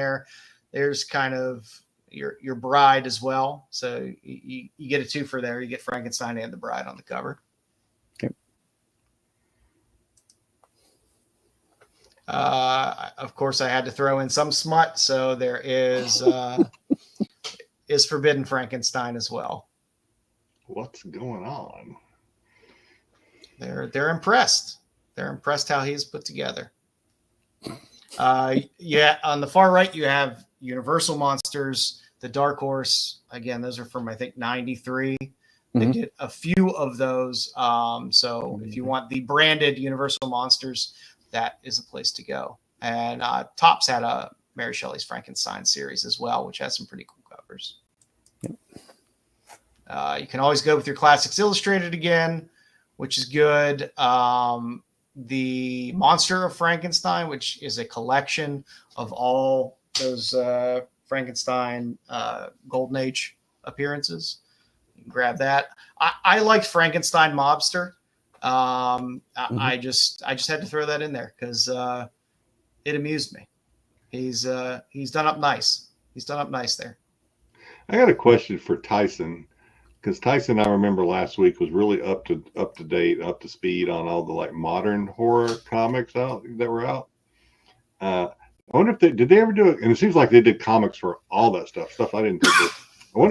there's kind of your bride as well. So you get a twofer there. You get Frankenstein and the bride on the cover. Okay. Of course, I had to throw in some smut. So there is Forbidden Frankenstein as well. What's going on? they're impressed. They're impressed how he's put together. Yeah, on the far right you have Universal Monsters, the Dark Horse. Again, those are from I think '93. They did a few of those. So if you want the branded Universal Monsters, that is a place to go. And Topps had a Mary Shelley's Frankenstein series as well, which has some pretty cool covers. Yep. You can always go with your Classics Illustrated again, which is good. The Monster of Frankenstein, which is a collection of all those Frankenstein Golden Age appearances. You can grab that. I liked Frankenstein Mobster. I just had to throw that in there because it amused me. He's done up nice. He's done up nice there. I got a question for Tyson, because Tyson, I remember last week was really up to date, up to speed on all the like modern horror comics that were out. I wonder if did they ever do it? And it seems like they did comics for all that stuff I didn't think of.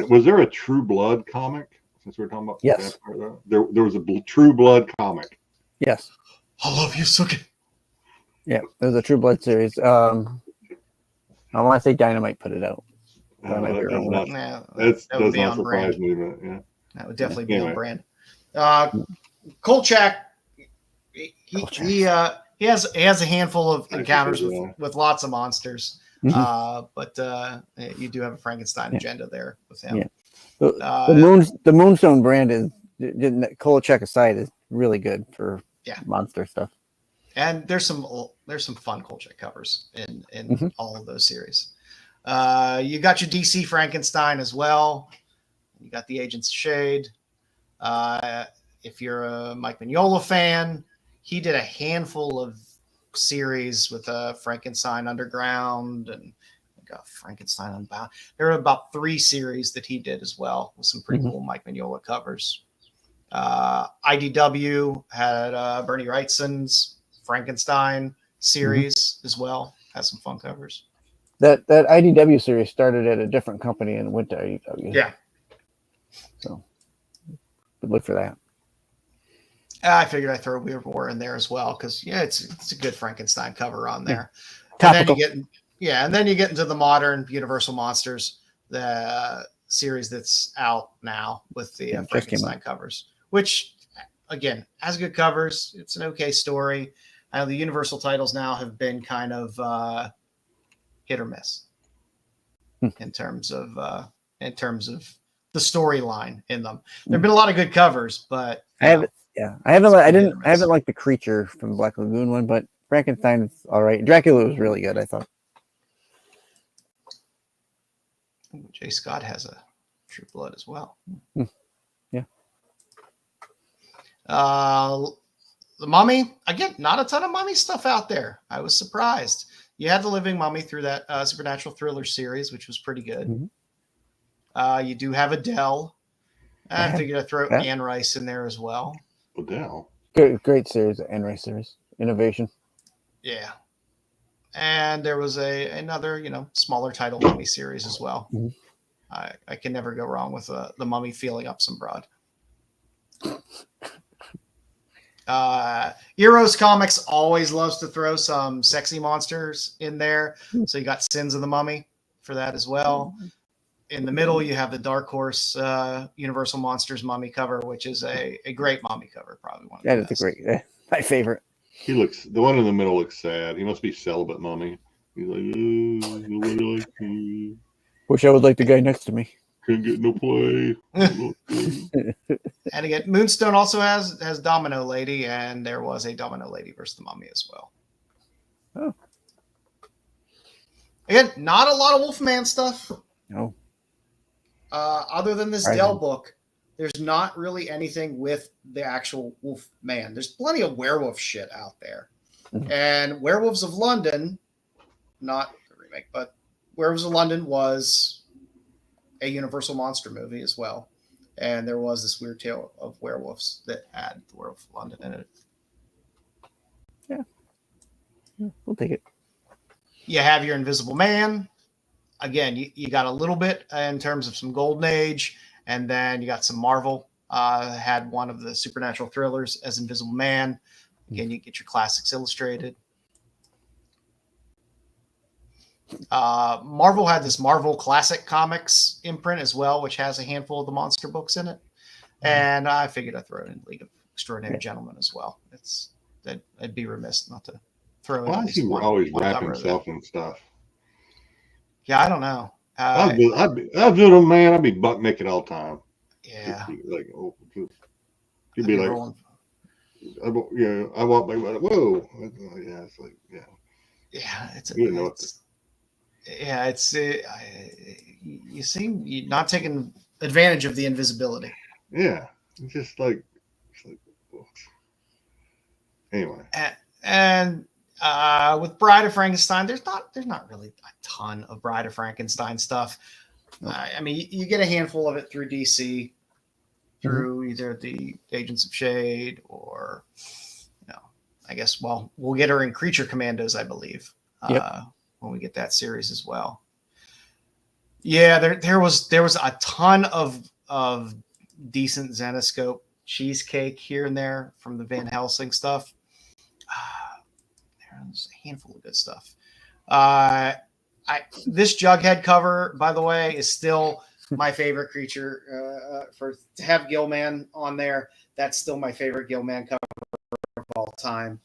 Was there a True Blood comic? Since we're talking about yes, there was a True Blood comic. Yes, I love you, Suki. Yeah, there's a True Blood series. I want to say Dynamite put it out. That would does not surprise me, but yeah, that would definitely be on brand. Kolchak, he has a handful of encounters with lots of monsters, but you do have a Frankenstein agenda there with him. Yeah. The Moonstone brand is, Kolchak aside, is really good for monster stuff. And there's some fun Kolchak covers in all of those series. You got your DC Frankenstein as well. You got the Agents of Shade. If you're a Mike Mignola fan, he did a handful of series with Frankenstein Underground and Frankenstein Unbound. There are about 3 series that he did as well with some pretty cool Mike Mignola covers. IDW had Bernie Wrightson's Frankenstein series as well. Has some fun covers. That IDW series started at a different company and went to IDW. Yeah. So good look for that. I figured I'd throw Weird War in there as well because it's a good Frankenstein cover on there. Topical. And then you get into the modern Universal Monsters, the series that's out now with the Frankenstein covers, which again has good covers. It's an okay story. I know the Universal titles now have been kind of hit or miss in terms of the storyline in them. There've been a lot of good covers, but I haven't liked the Creature from Black Lagoon one, but Frankenstein's all right. Dracula was really good, I thought. Jay Scott has a True Blood as well. Yeah. The Mummy, again, not a ton of Mummy stuff out there. I was surprised. You had the Living Mummy through that Supernatural Thriller series, which was pretty good. You do have Adele. I figured I'd throw Anne Rice in there as well. Adele. Great series, Anne Rice series. Innovation. Yeah. And there was another, smaller title Mummy series as well. I can never go wrong with the Mummy feeling up some broad. Heroes Comics always loves to throw some sexy monsters in there. So you got Sins of the Mummy for that as well. In the middle, you have the Dark Horse Universal Monsters Mummy cover, which is a great Mummy cover. Probably one of the best. My favorite. The one in the middle looks sad. He must be celibate Mummy. He's like, nobody likes me. Wish I was like the guy next to me. Couldn't get no play. And again, Moonstone also has Domino Lady, and there was a Domino Lady versus the Mummy as well. Oh. Again, not a lot of Wolfman stuff. No. Other than this Dell book, there's not really anything with the actual Wolfman. There's plenty of werewolf shit out there. And Werewolves of London, not the remake, but Werewolves of London was a Universal monster movie as well. And there was this weird tale of werewolves that had the Werewolf of London in it. Yeah. We'll take it. You have your Invisible Man. Again, you got a little bit in terms of some Golden Age, and then you got some Marvel had one of the supernatural thrillers as Invisible Man. Again, you get your classics illustrated. Marvel had this Marvel Classic Comics imprint as well, which has a handful of the monster books in it. And I figured I'd throw it in League of Extraordinary Gentlemen as well. I'd be remiss not to throw in. Why does he always wrap himself in stuff? Yeah, I don't know. I'd be a man. I'd be buck naked all the time. Yeah. You'd be like, rolling. I walk by, whoa. Yeah, it's like, yeah. Yeah, you seem you're not taking advantage of the invisibility. Yeah, it's just like anyway. And with Bride of Frankenstein, there's not really a ton of Bride of Frankenstein stuff. I mean, you get a handful of it through DC, through either the Agents of Shade or, I guess. Well, we'll get her in Creature Commandos, I believe. When we get that series as well. Yeah, there was a ton of decent Zenescope cheesecake here and there from the Van Helsing stuff. There's a handful of good stuff. This Jughead cover, by the way, is still my favorite creature. To have Gilman on there, that's still my favorite Gilman cover of all time.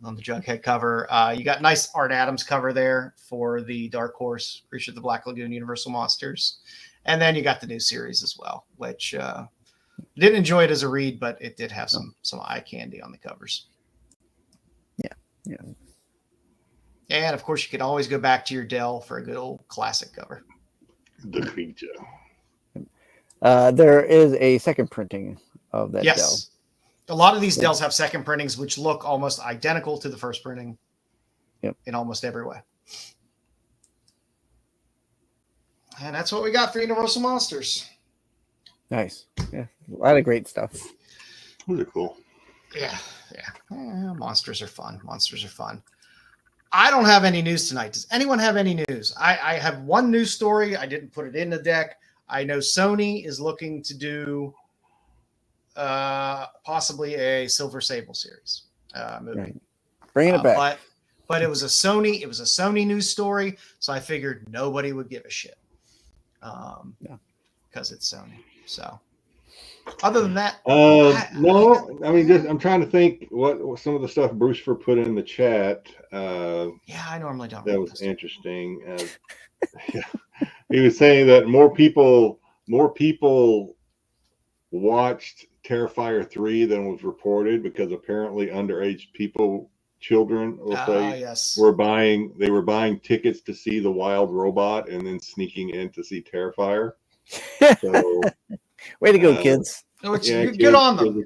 On the Jughead cover, you got nice Art Adams cover there for the Dark Horse Creature of the Black Lagoon Universal Monsters, and then you got the new series as well, which didn't enjoy it as a read, but it did have some eye candy on the covers. Yeah. And of course, you could always go back to your Dell for a good old classic cover. The creature. There is a second printing of that Dell. Yes. A lot of these Dells have second printings, which look almost identical to the first printing in almost every way. And that's what we got for Universal Monsters. Nice. Yeah. A lot of great stuff. Those are cool. Yeah. Monsters are fun. I don't have any news tonight. Does anyone have any news? I have one news story. I didn't put it in the deck. I know Sony is looking to do possibly a Silver Sable series movie. Right. Bringing it back. But it was a Sony news story, so I figured nobody would give a shit. Because it's Sony. So other than that, no. I mean, I'm trying to think what some of the stuff Brewster put in the chat. I normally don't. That was interesting. He was saying that more people watched Terrifier 3 than was reported because apparently underage children, were buying tickets to see the wild robot and then sneaking in to see Terrifier. So, way to go, kids! Good on them.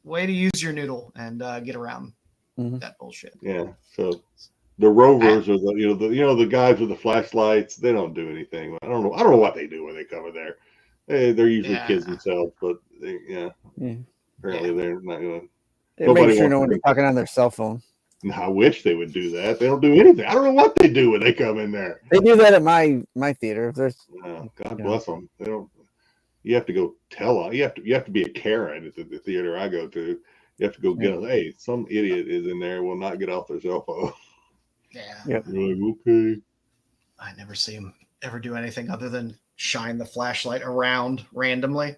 Way to use your noodle and get around that bullshit. Yeah. So the rovers or the guys with the flashlights, they don't do anything. I don't know what they do when they come in there. They're usually kids themselves, but apparently they're not going to. They make sure no one's talking on their cell phone. I wish they would do that. They don't do anything. I don't know what they do when they come in there. They do that at my theater. God bless them. They don't. You have to go tell them. You have to be a Karen at the theater I go to. You have to go get them. Hey, some idiot is in there. Will not get off their cell phone. Yeah. Yep. You're like, okay. I never see them ever do anything other than shine the flashlight around randomly.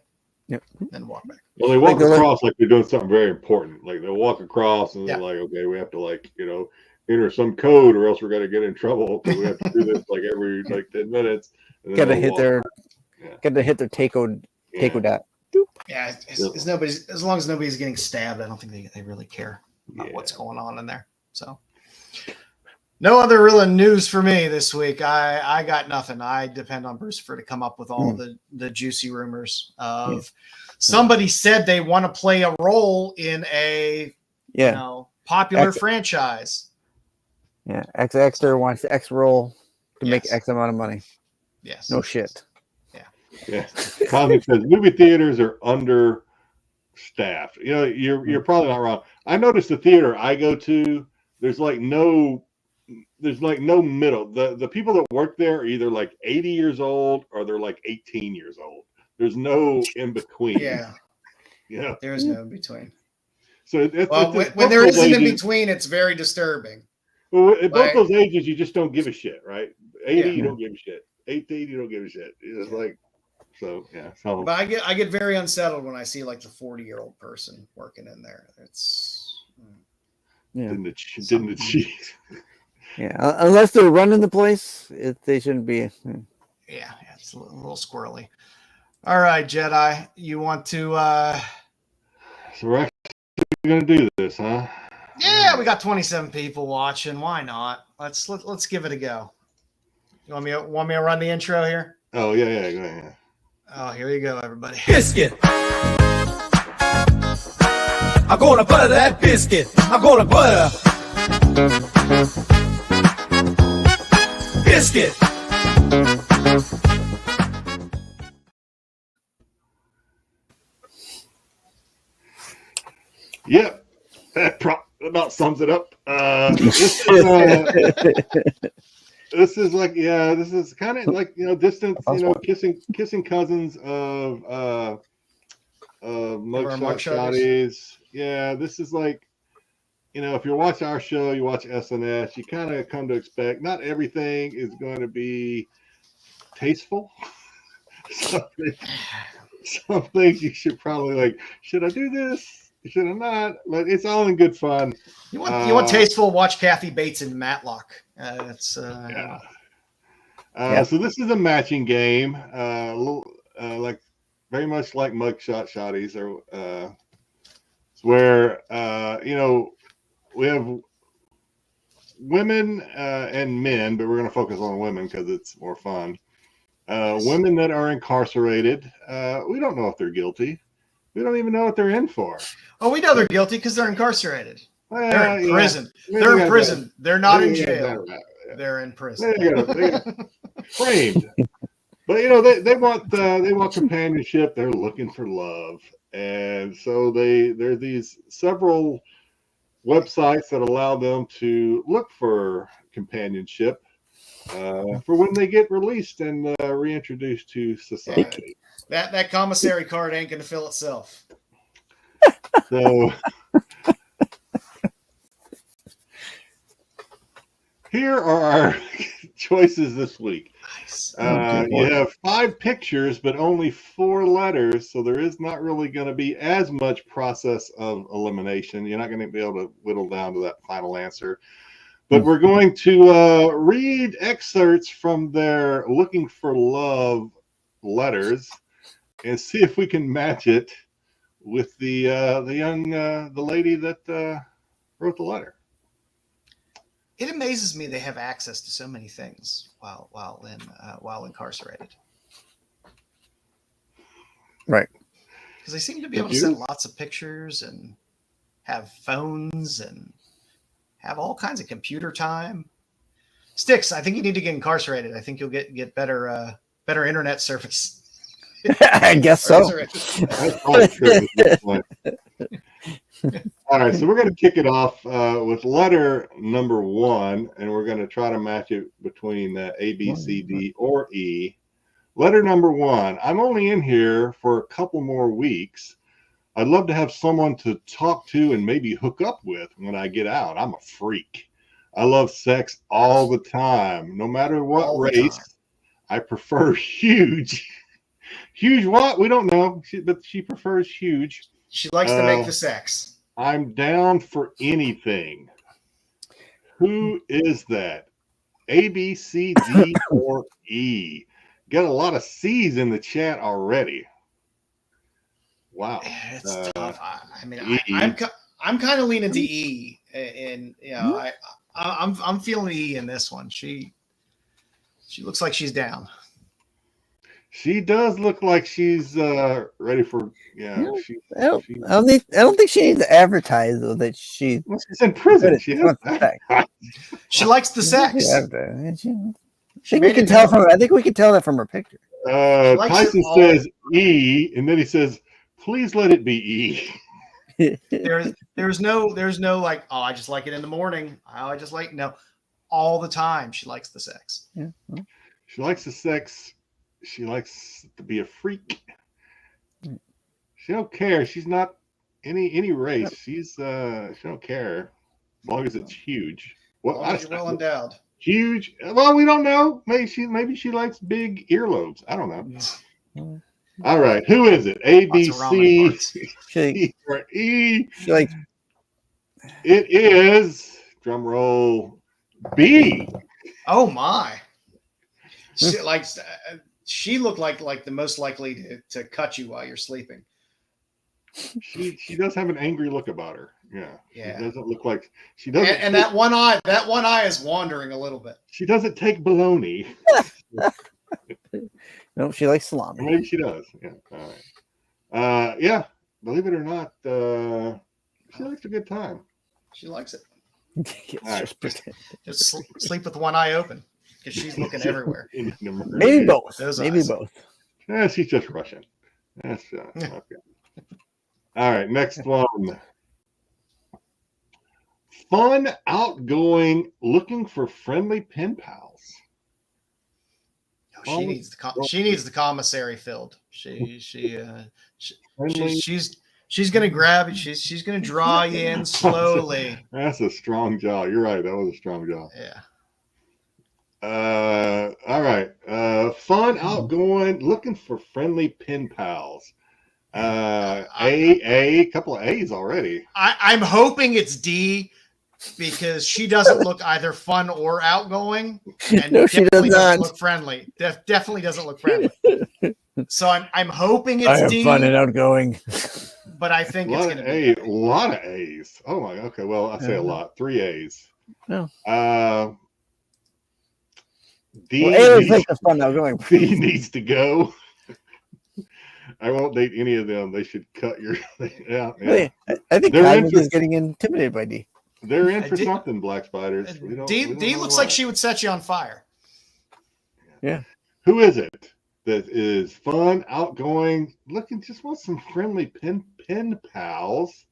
Yep. And walk back. Well, they walk across like they're doing something very important. Like they'll walk across and they're like, okay, we have to enter some code or else we're gonna get in trouble. So we have to do this every 10 minutes. Gotta hit their taco dot. Yeah, as long as nobody's getting stabbed, I don't think they really care about what's going on in there. So no other real news for me this week. I got nothing. I depend on Bruce to come up with all the juicy rumors of somebody said they want to play a role in a popular franchise. Yeah, X-Exter wants the X role to make X amount of money. Yes. No shit. Yeah. Comic says movie theaters are understaffed. You're probably not wrong. I noticed the theater I go to, there's no middle. The people that work there are either 80 years old or they're 18 years old. There's no in between. Yeah, Yeah. there is no in between. So When there isn't in between, it's very disturbing. Well, at both Right. those ages, you just don't give a shit, right? 80, Yeah. you don't give a shit. 18, you don't give a shit. It's like, so yeah. So But I get very unsettled when I see like the 40-year-old person working in there. It's Yeah. didn't achieve. Yeah. Unless they're running the place, they shouldn't be. yeah, it's a little squirrely. All right, Jedi, you want to? So we're actually gonna do this, huh? Yeah, we got 27 people watching. Why not? Let's give it a go. You want me to run the intro here? Oh yeah, go ahead. Oh, here you go, everybody. Biscuit. I'm gonna butter that biscuit. I'm gonna butter. Biscuit. Yep, that about sums it up. This is like, yeah, this is kind of like, distant, kissing cousins of mugshot shotties. Yeah, this is like, if you watch our show, you watch SNS, you kind of come to expect not everything is going to be tasteful. Some things you should probably like, should I do this? Should I not? But it's all in good fun. You want tasteful? Watch Kathy Bates in Matlock. Yeah. So this is a matching game, a little like very much like mugshot shotties, or where we have women and men, but we're going to focus on women because it's more fun. Women that are incarcerated, we don't know if they're guilty. We don't even know what they're in for. Oh, we know they're guilty because they're incarcerated. They're in prison. Yeah. They're in prison. They're not in jail. They're in prison. They got framed. But they want companionship. They're looking for love, and so there's these several websites that allow them to look for companionship for when they get released and reintroduced to society. That commissary card ain't going to fill itself. So here are our choices this week. Nice. You have 5 pictures, but only 4 letters, so there is not really going to be as much process of elimination. You're not going to be able to whittle down to that final answer. But we're going to read excerpts from their Looking for Love letters and see if we can match it with the lady that wrote the letter. It amazes me they have access to so many things while incarcerated. Right. Because they seem to be able to send lots of pictures and have phones and have all kinds of computer time. Styx, I think you need to get incarcerated. I think you'll get better internet service. I guess so. That's probably true at this point. All right, so we're going to kick it off with letter number 1, and we're going to try to match it between A, B, C, D, or E. Letter number 1. I'm only in here for a couple more weeks. I'd love to have someone to talk to and maybe hook up with when I get out. I'm a freak. I love sex all the time, no matter what race. I prefer huge. Huge what? We don't know, but she prefers huge. She likes to make the sex. I'm down for anything. Who is that? A, B, C, D, or E? Got a lot of C's in the chat already. Wow, It's tough. I mean, E. I'm kind of leaning to E, and I'm feeling E in this one. She looks like she's down. She does look like she's ready for. Yeah, I don't think she needs to advertise though that she's in prison. She likes the sex. I think we can tell that from her picture. Tyson says E, and then he says, "Please let it be E." There's no like, oh, I just like it in the morning. No, all the time she likes the sex. Yeah. She likes the sex. She likes to be a freak. She don't care. She's not any race. She's she don't care as long as it's huge. As long as you're well endowed. Huge. Well, we don't know. Maybe she likes big earlobes. I don't know. All right, who is it? A, B, C, She, or E? she like It is drum roll B. Oh my! She looked like the most likely to cut you while you're sleeping. She does have an angry look about her. Yeah. Yeah. She doesn't look like she doesn't. And that one eye is wandering a little bit. She doesn't take bologna. no, she likes salami. Maybe she does. Yeah. All right. Yeah. Believe it or not, she likes a good time. She likes it. Just Just sleep with one eye open because she's looking everywhere. maybe both. Those Maybe eyes. both. Yeah, she's just Russian. That's okay. All right, next one. Fun, outgoing, looking for friendly pen pals. She needs the commissary filled. She's gonna grab it. She's gonna draw you in slowly. That's a strong jaw. You're right. That was a strong jaw. Yeah. All right. Fun, outgoing, looking for friendly pen pals. A couple of A's already. I'm hoping it's D because she doesn't look either fun or outgoing, and No, she does definitely not. doesn't look friendly. Definitely doesn't look friendly. So I'm hoping it's I am D, fun and outgoing. but I think A it's lot gonna of be A. A lot of A's. Oh my. Okay. Well, I say a lot. 3 A's. No. D. Well, A is like the fun outgoing. D needs to go. I won't date any of them. They should cut your. Yeah. Really, I think They're Cosmic inter- is getting intimidated by D. They're in for D- something, Black Spiders. We don't D know looks why. like she would set you on fire. Yeah. Who is it that is fun, outgoing, looking, just wants some friendly pen pals?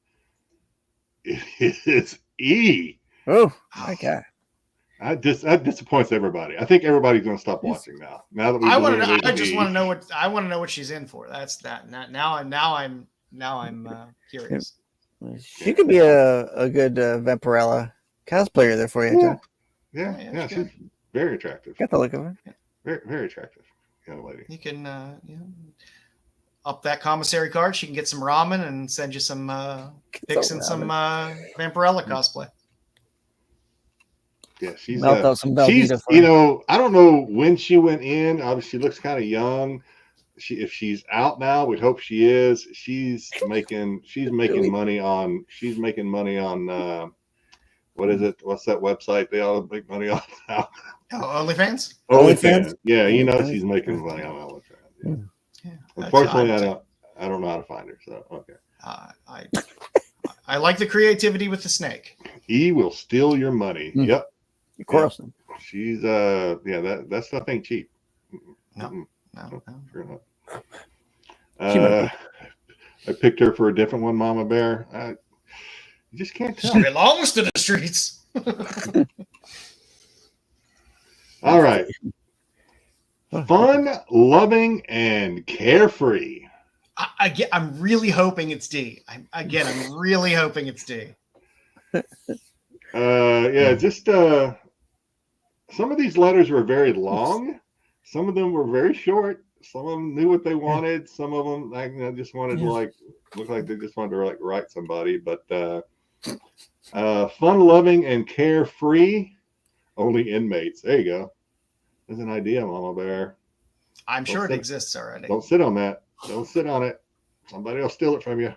It is E. Oh my god. That disappoints everybody. I think everybody's going to stop watching now. Now that we I just want to know what I want to know what she's in for. That's that. Now I'm curious. She could be a good Vampirella cosplayer there for you, John. Yeah, she's very attractive. Got the look of her. Very, very attractive young lady. You can up that commissary card. She can get some ramen and send you some pics and some Vampirella cosplay. Yeah, she's Melt out some Velveeta she's for you. I don't know when she went in. Obviously, she looks kind of young. If she's out now, we hope she is. She's making money on what is it? What's that website they all make money on now? Oh, OnlyFans? OnlyFans. Yeah, she's making money on OnlyFans. Yeah. Unfortunately, I don't know how to find her. So okay. I like the creativity with the snake. He will steal your money. Yep. Of course. Yeah. She's that stuff ain't cheap. No. Sure not. I picked her for a different one, Mama Bear. You just can't tell. She belongs to the streets. All right. Fun, loving, and carefree. I'm really hoping it's D. I'm really hoping it's D. Just some of these letters were very long. Some of them were very short. Some of them knew what they wanted. Some of them just wanted to look like they just wanted to write somebody. But fun, loving, and carefree. Only inmates. There you go. There's an idea, Mama Bear. I'm sure it exists already. Don't sit on that. Don't sit on it. Somebody will steal it from you.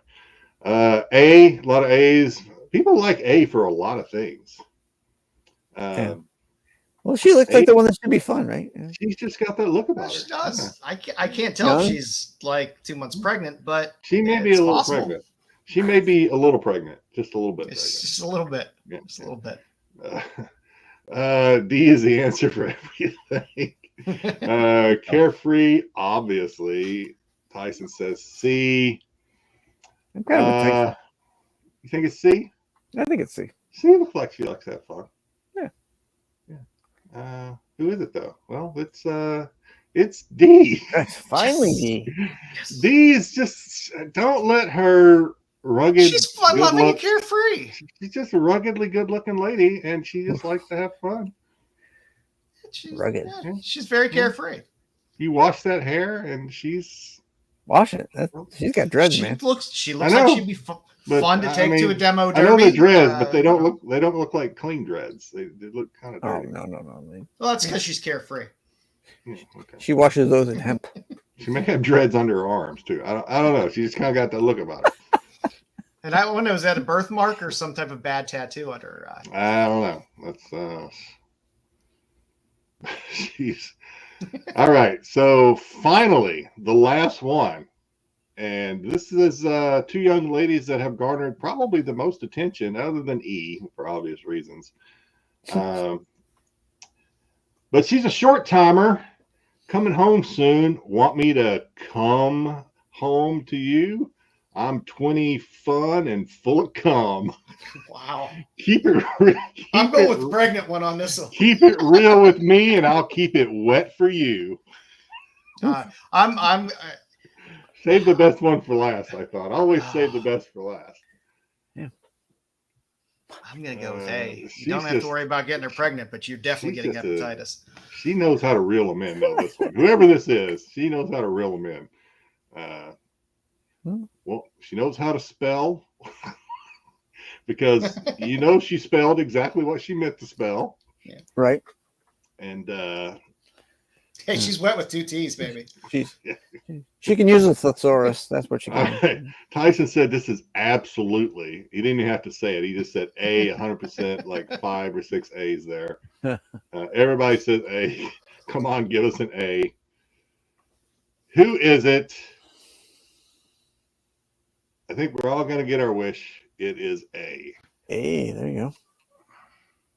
A lot of A's. People like A for a lot of things. Well, she looks like the one that should be fun, right? She's just got that look about her. She does. I can't tell if she's like 2 months pregnant, but she may be a little pregnant. She may be a little pregnant, just a little bit. Just a little bit. Yeah, just a little bit. D is the answer for everything. Carefree, obviously. Tyson says C. I'm kind of Tyson. You think it's C? I think it's C. C looks like she likes to have fun. Yeah. Who is it though? Well, it's It's D. Finally, D. D is just, don't let her rugged. She's fun loving and look. carefree. She's just a ruggedly good looking lady, and she just likes to have fun. Rugged. Yeah, she's very carefree. You wash that hair, and she's Wash it. She's got dreads, She man. looks like she'd be fun to take to a demo derby. I know they're dreads, but they don't look. They don't look like clean dreads. They look kind of Oh dirty. no, man. Well, that's because she's carefree. Okay. She washes those in hemp. She may have dreads under her arms too. I don't know. She just kind of got that look about her. And I wonder, was that a birthmark or some type of bad tattoo under her eye? I don't know. That's jeez. All right. So finally, the last one. And this is two young ladies that have garnered probably the most attention, other than E, for obvious reasons. But she's a short timer, coming home soon. Want me to come home to you? I'm 20, fun, and full of cum. Wow. I'm going with the pregnant one on this one. Keep it real with me, and I'll keep it wet for you. Save the best one for last, I thought. Always save the best for last. Yeah. I'm going to go with A. You don't have to worry about getting her pregnant, but you're definitely getting hepatitis. She knows how to reel them in, though, this one. Whoever this is, she knows how to reel them in. Well, she knows how to spell because she spelled exactly what she meant to spell. Yeah. Right. And hey, she's wet with two T's, baby. She can use a thesaurus. That's what she can. Tyson said this is absolutely. He didn't even have to say it. He just said A 100%, like 5 or 6 A's there. Everybody says A. Come on, give us an A. Who is it? I think we're all going to get our wish. It is A. Hey, there you go.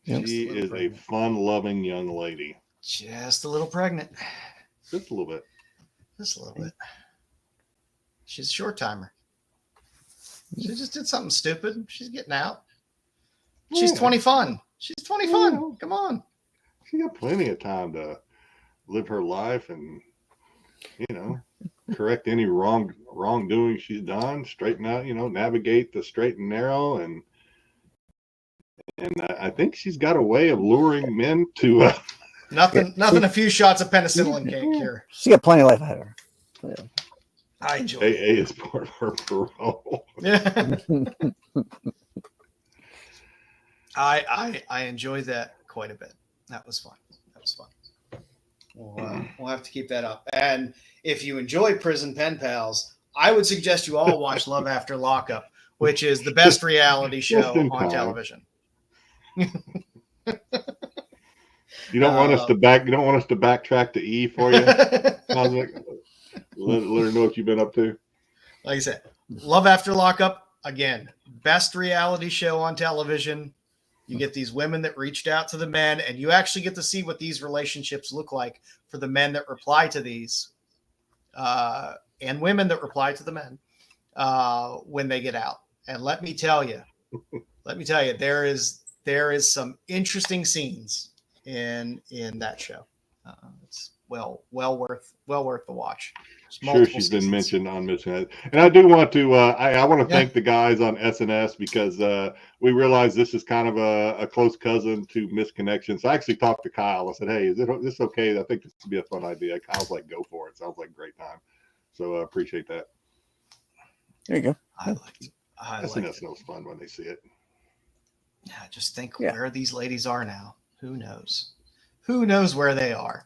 Yep. She is a fun-loving young lady. Just a little pregnant. Just a little bit. Just a little bit. She's a short timer. She just did something stupid. She's getting out. She's 20 fun. She's 20 fun. Come on. She got plenty of time to live her life and, correct any wrongdoing she's done, straighten out, navigate the straight and narrow, and I think she's got a way of luring men to nothing a few shots of penicillin can't cure. She got plenty of life ahead of her. Yeah. I enjoy it. AA is part of her parole. Yeah. I enjoyed that quite a bit. That was fun. We'll have to keep that up. And if you enjoy Prison Pen Pals, I would suggest you all watch Love After Lockup, which is the best reality show on television. You don't want us to backtrack to E for you? Let her know what you've been up to. Like I said, Love After Lockup, again, best reality show on television. You get these women that reached out to the men, and you actually get to see what these relationships look like for the men that reply to these, and women that reply to the men when they get out. And let me tell you, there is some interesting scenes in that show. It's well worth the watch. Sure, she's been mentioned on Mission, and I do want to. I want to thank the guys on SNS because we realize this is kind of a close cousin to Misconnection. So I actually talked to Kyle. I said, "Hey, is this okay? I think this would be a fun idea." Kyle's like, "Go for it." Sounds like a great time. So I appreciate that. There you go. I liked it. SNS knows fun when they see it. Yeah, just think where these ladies are now. Who knows? Who knows where they are?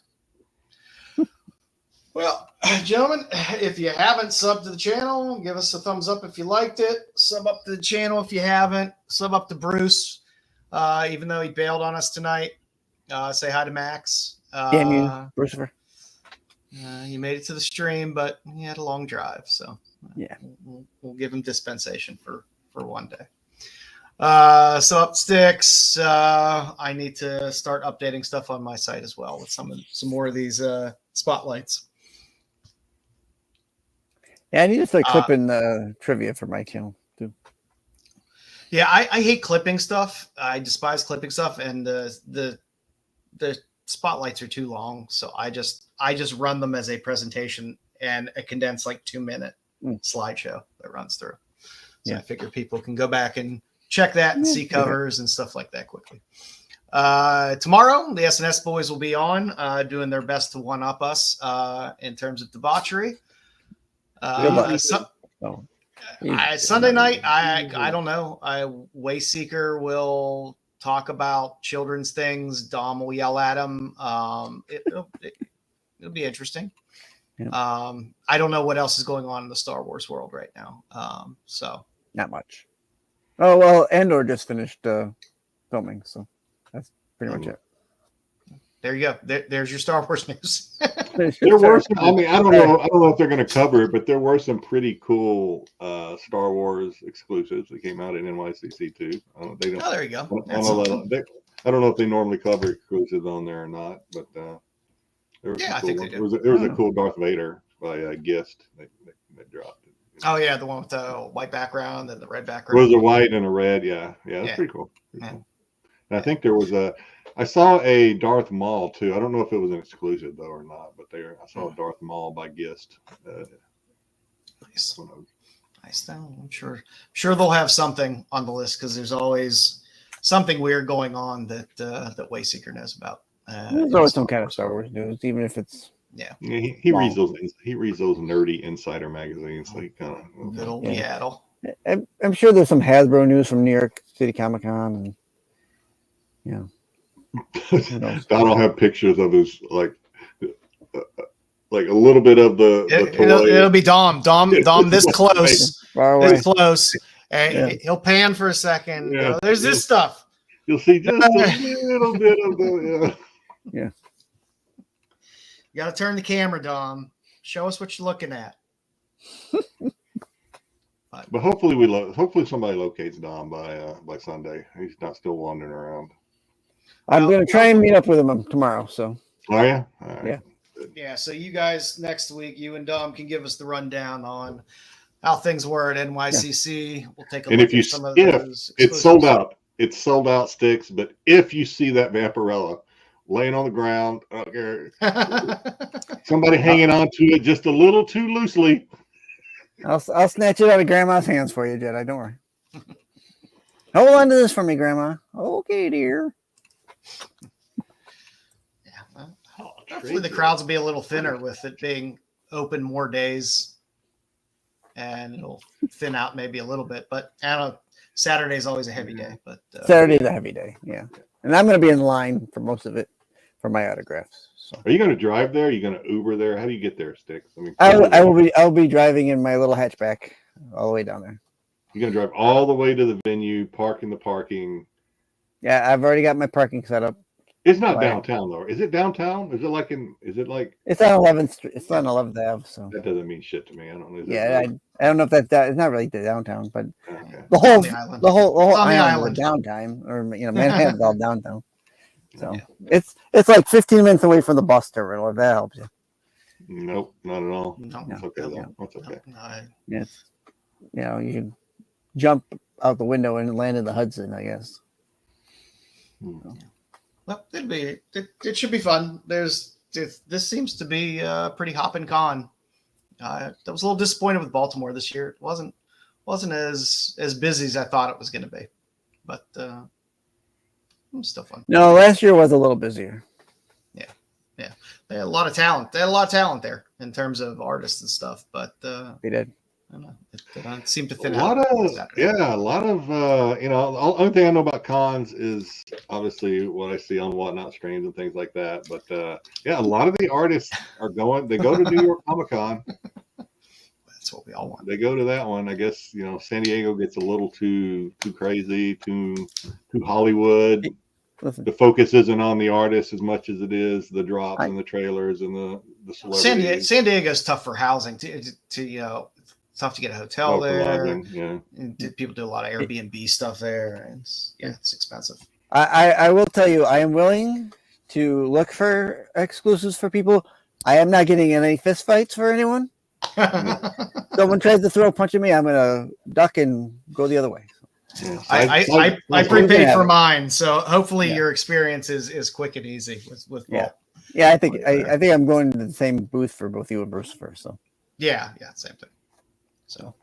Well, gentlemen, if you haven't subbed to the channel, give us a thumbs up if you liked it. Sub up to the channel if you haven't. Sub up to Bruce, even though he bailed on us tonight. Say hi to Max. Damn you, Brucifer. He made it to the stream, but he had a long drive, so we'll give him dispensation for one day. So up Styx, I need to start updating stuff on my site as well with some more of these spotlights. Yeah, I need to start clipping trivia for my channel too. Yeah, I hate clipping stuff. I despise clipping stuff, and the spotlights are too long, so I just run them as a presentation and a condensed like 2-minute slideshow that runs through. So I figure people can go back and check that and see covers and stuff like that quickly. Tomorrow, the SNS boys will be on, doing their best to one-up us in terms of debauchery. Sunday night, I don't know. Wayseeker will talk about children's things. Dom will yell at him. It'll be interesting. Yeah. I don't know what else is going on in the Star Wars world right now. So not much. Oh well, Andor just finished filming, so that's pretty much it. There you go. There's your Star Wars news. There were some, I mean, I don't know if they're going to cover it, but there were some pretty cool Star Wars exclusives that came out in NYCC too. There you go. I don't know if they normally cover exclusives on there or not, but I think they do. There was a cool Darth Vader by Gist that dropped it. Oh yeah, the one with the white background and the red background. It was a white and a red, that's pretty cool. Cool. And I think there was I saw a Darth Maul too. I don't know if it was an exclusive though or not, but I saw a Darth Maul by Gist. Nice. I'm sure they'll have something on the list because there's always something weird going on that Wayseeker knows about. There's always some kind of Star Wars news, even if it's he reads those nerdy insider magazines. Like good old Seattle. I'm sure there's some Hasbro news from New York City Comic Con, and I'll have pictures of his like a little bit of the toy. It'll be Dom this close, this close, and he'll pan for a second. Yeah. There's this stuff. You'll see just a little bit of the. Yeah. You got to turn the camera, Dom. Show us what you're looking at. But hopefully somebody locates Dom by Sunday. He's not still wandering around. I'm going to try and meet up with him tomorrow. So. Oh yeah. All right. Yeah. So you guys next week, you and Dom can give us the rundown on how things were at NYCC. Yeah. We'll take a look at some of those. It's sold out. It's sold out, Styx. But if you see that Vampirella laying on the ground, somebody hanging on to it just a little too loosely, I'll snatch it out of Grandma's hands for you, Jedi. Don't worry. Hold on to this for me, Grandma. Okay, dear. Yeah. Hopefully the crowds will be a little thinner with it being open more days, and it'll thin out maybe a little bit. But I don't know. Saturday's always a heavy day. But Saturday's a heavy day. Yeah, and I'm going to be in line for most of it for my autographs. So. Are you going to drive there? Are you going to Uber there? How do you get there, Styx? I mean, I'll be driving in my little hatchback all the way down there. You're going to drive all the way to the venue, park in the parking. Yeah, I've already got my parking set up. It's not downtown though. Is it downtown? Is it like It's on 11th Street. It's on 11th Ave. So that doesn't mean shit to me. I don't know. I don't know if that it's not really the downtown, but okay. the whole island is downtown, or Manhattan's all downtown. So it's like 15 minutes away from the bus terminal. If that helps you. Nope, not at all. No, that's okay though. That's okay. Yes, you can jump out the window and land in the Hudson, I guess. Well, it should be fun. This seems to be a pretty hopping con. I was a little disappointed with Baltimore this year. It wasn't as busy as I thought it was going to be, but it was still fun. No, last year was a little busier. Yeah. They had a lot of talent. They had a lot of talent there in terms of artists and stuff, but they did. I don't know. It seemed to thin out. A lot of the only thing I know about cons is obviously what I see on Whatnot streams and things like that. But a lot of the artists they go to New York Comic Con. That's what we all want. They go to that one. I guess San Diego gets a little too crazy, too Hollywood. Listen. The focus isn't on the artists as much as it is the drops and the trailers and the celebrities. San Diego's tough for housing to it's tough to get a hotel there. People do a lot of Airbnb stuff there, and it's expensive. I will tell you, I am willing to look for exclusives for people. I am not getting any fist fights for anyone. Someone tries to throw a punch at me, I'm gonna duck and go the other way. Yeah. I prepaid for it. mine, so hopefully Yeah. your experience is quick and easy with Yeah. Vault. Yeah, I think I'm going to the same booth for both you and Bruce first. So Yeah, same thing. So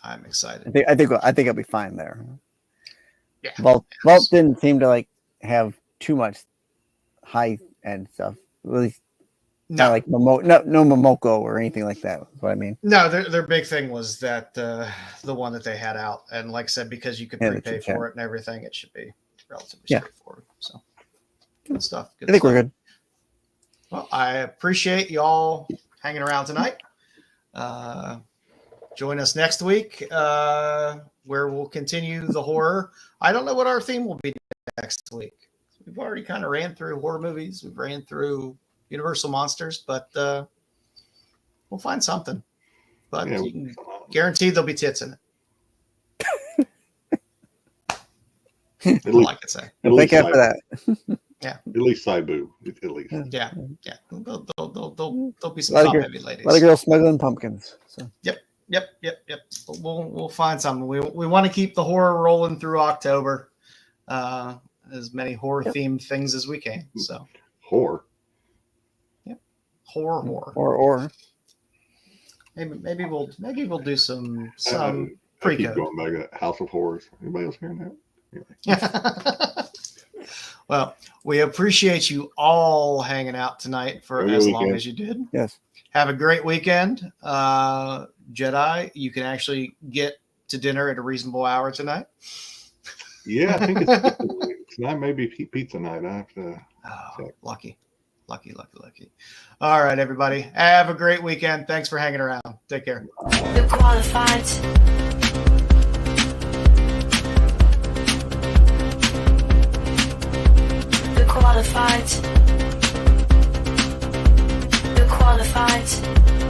I'm excited. I think I'll be fine there. Yeah. Vault didn't seem to like have too much high end stuff. Really, No, not like no Momoko or anything like that. That's what I mean. no, their big thing was that the one that they had out, and like I said, because you could Yeah, the prepay chit chat. for it and everything, it should be relatively Yeah. straightforward. So good stuff. Good I think stuff. we're good. Well, I appreciate y'all hanging around tonight. Join us next week, where we'll continue the horror. I don't know what our theme will be next week. We've already kind of ran through horror movies. We've ran through Universal Monsters, but we'll find something. But Yeah, you can guarantee there'll be tits in it. At All I least, can say. at least Think after side, that. at least side boob. At least. Yeah. There'll be some Lot of top girl- heavy ladies. A lot of girls smuggling pumpkins. So Yep. But we'll find something. We want to keep the horror rolling through October. As many horror themed things as we can. So Whore. horror. or Maybe we'll do some I keep pre-code. going back to House of Horrors. Anybody else hearing that? Well, we appreciate you all hanging out tonight for Have a good as long weekend. as you did. yes. Have a great weekend. Jedi, you can actually get to dinner at a reasonable hour tonight. Yeah, I think it's tonight. Maybe pizza night. I have to. Oh, lucky. All right, everybody. Have a great weekend. Thanks for hanging around. Take care. You're qualified. You're qualified. You're qualified.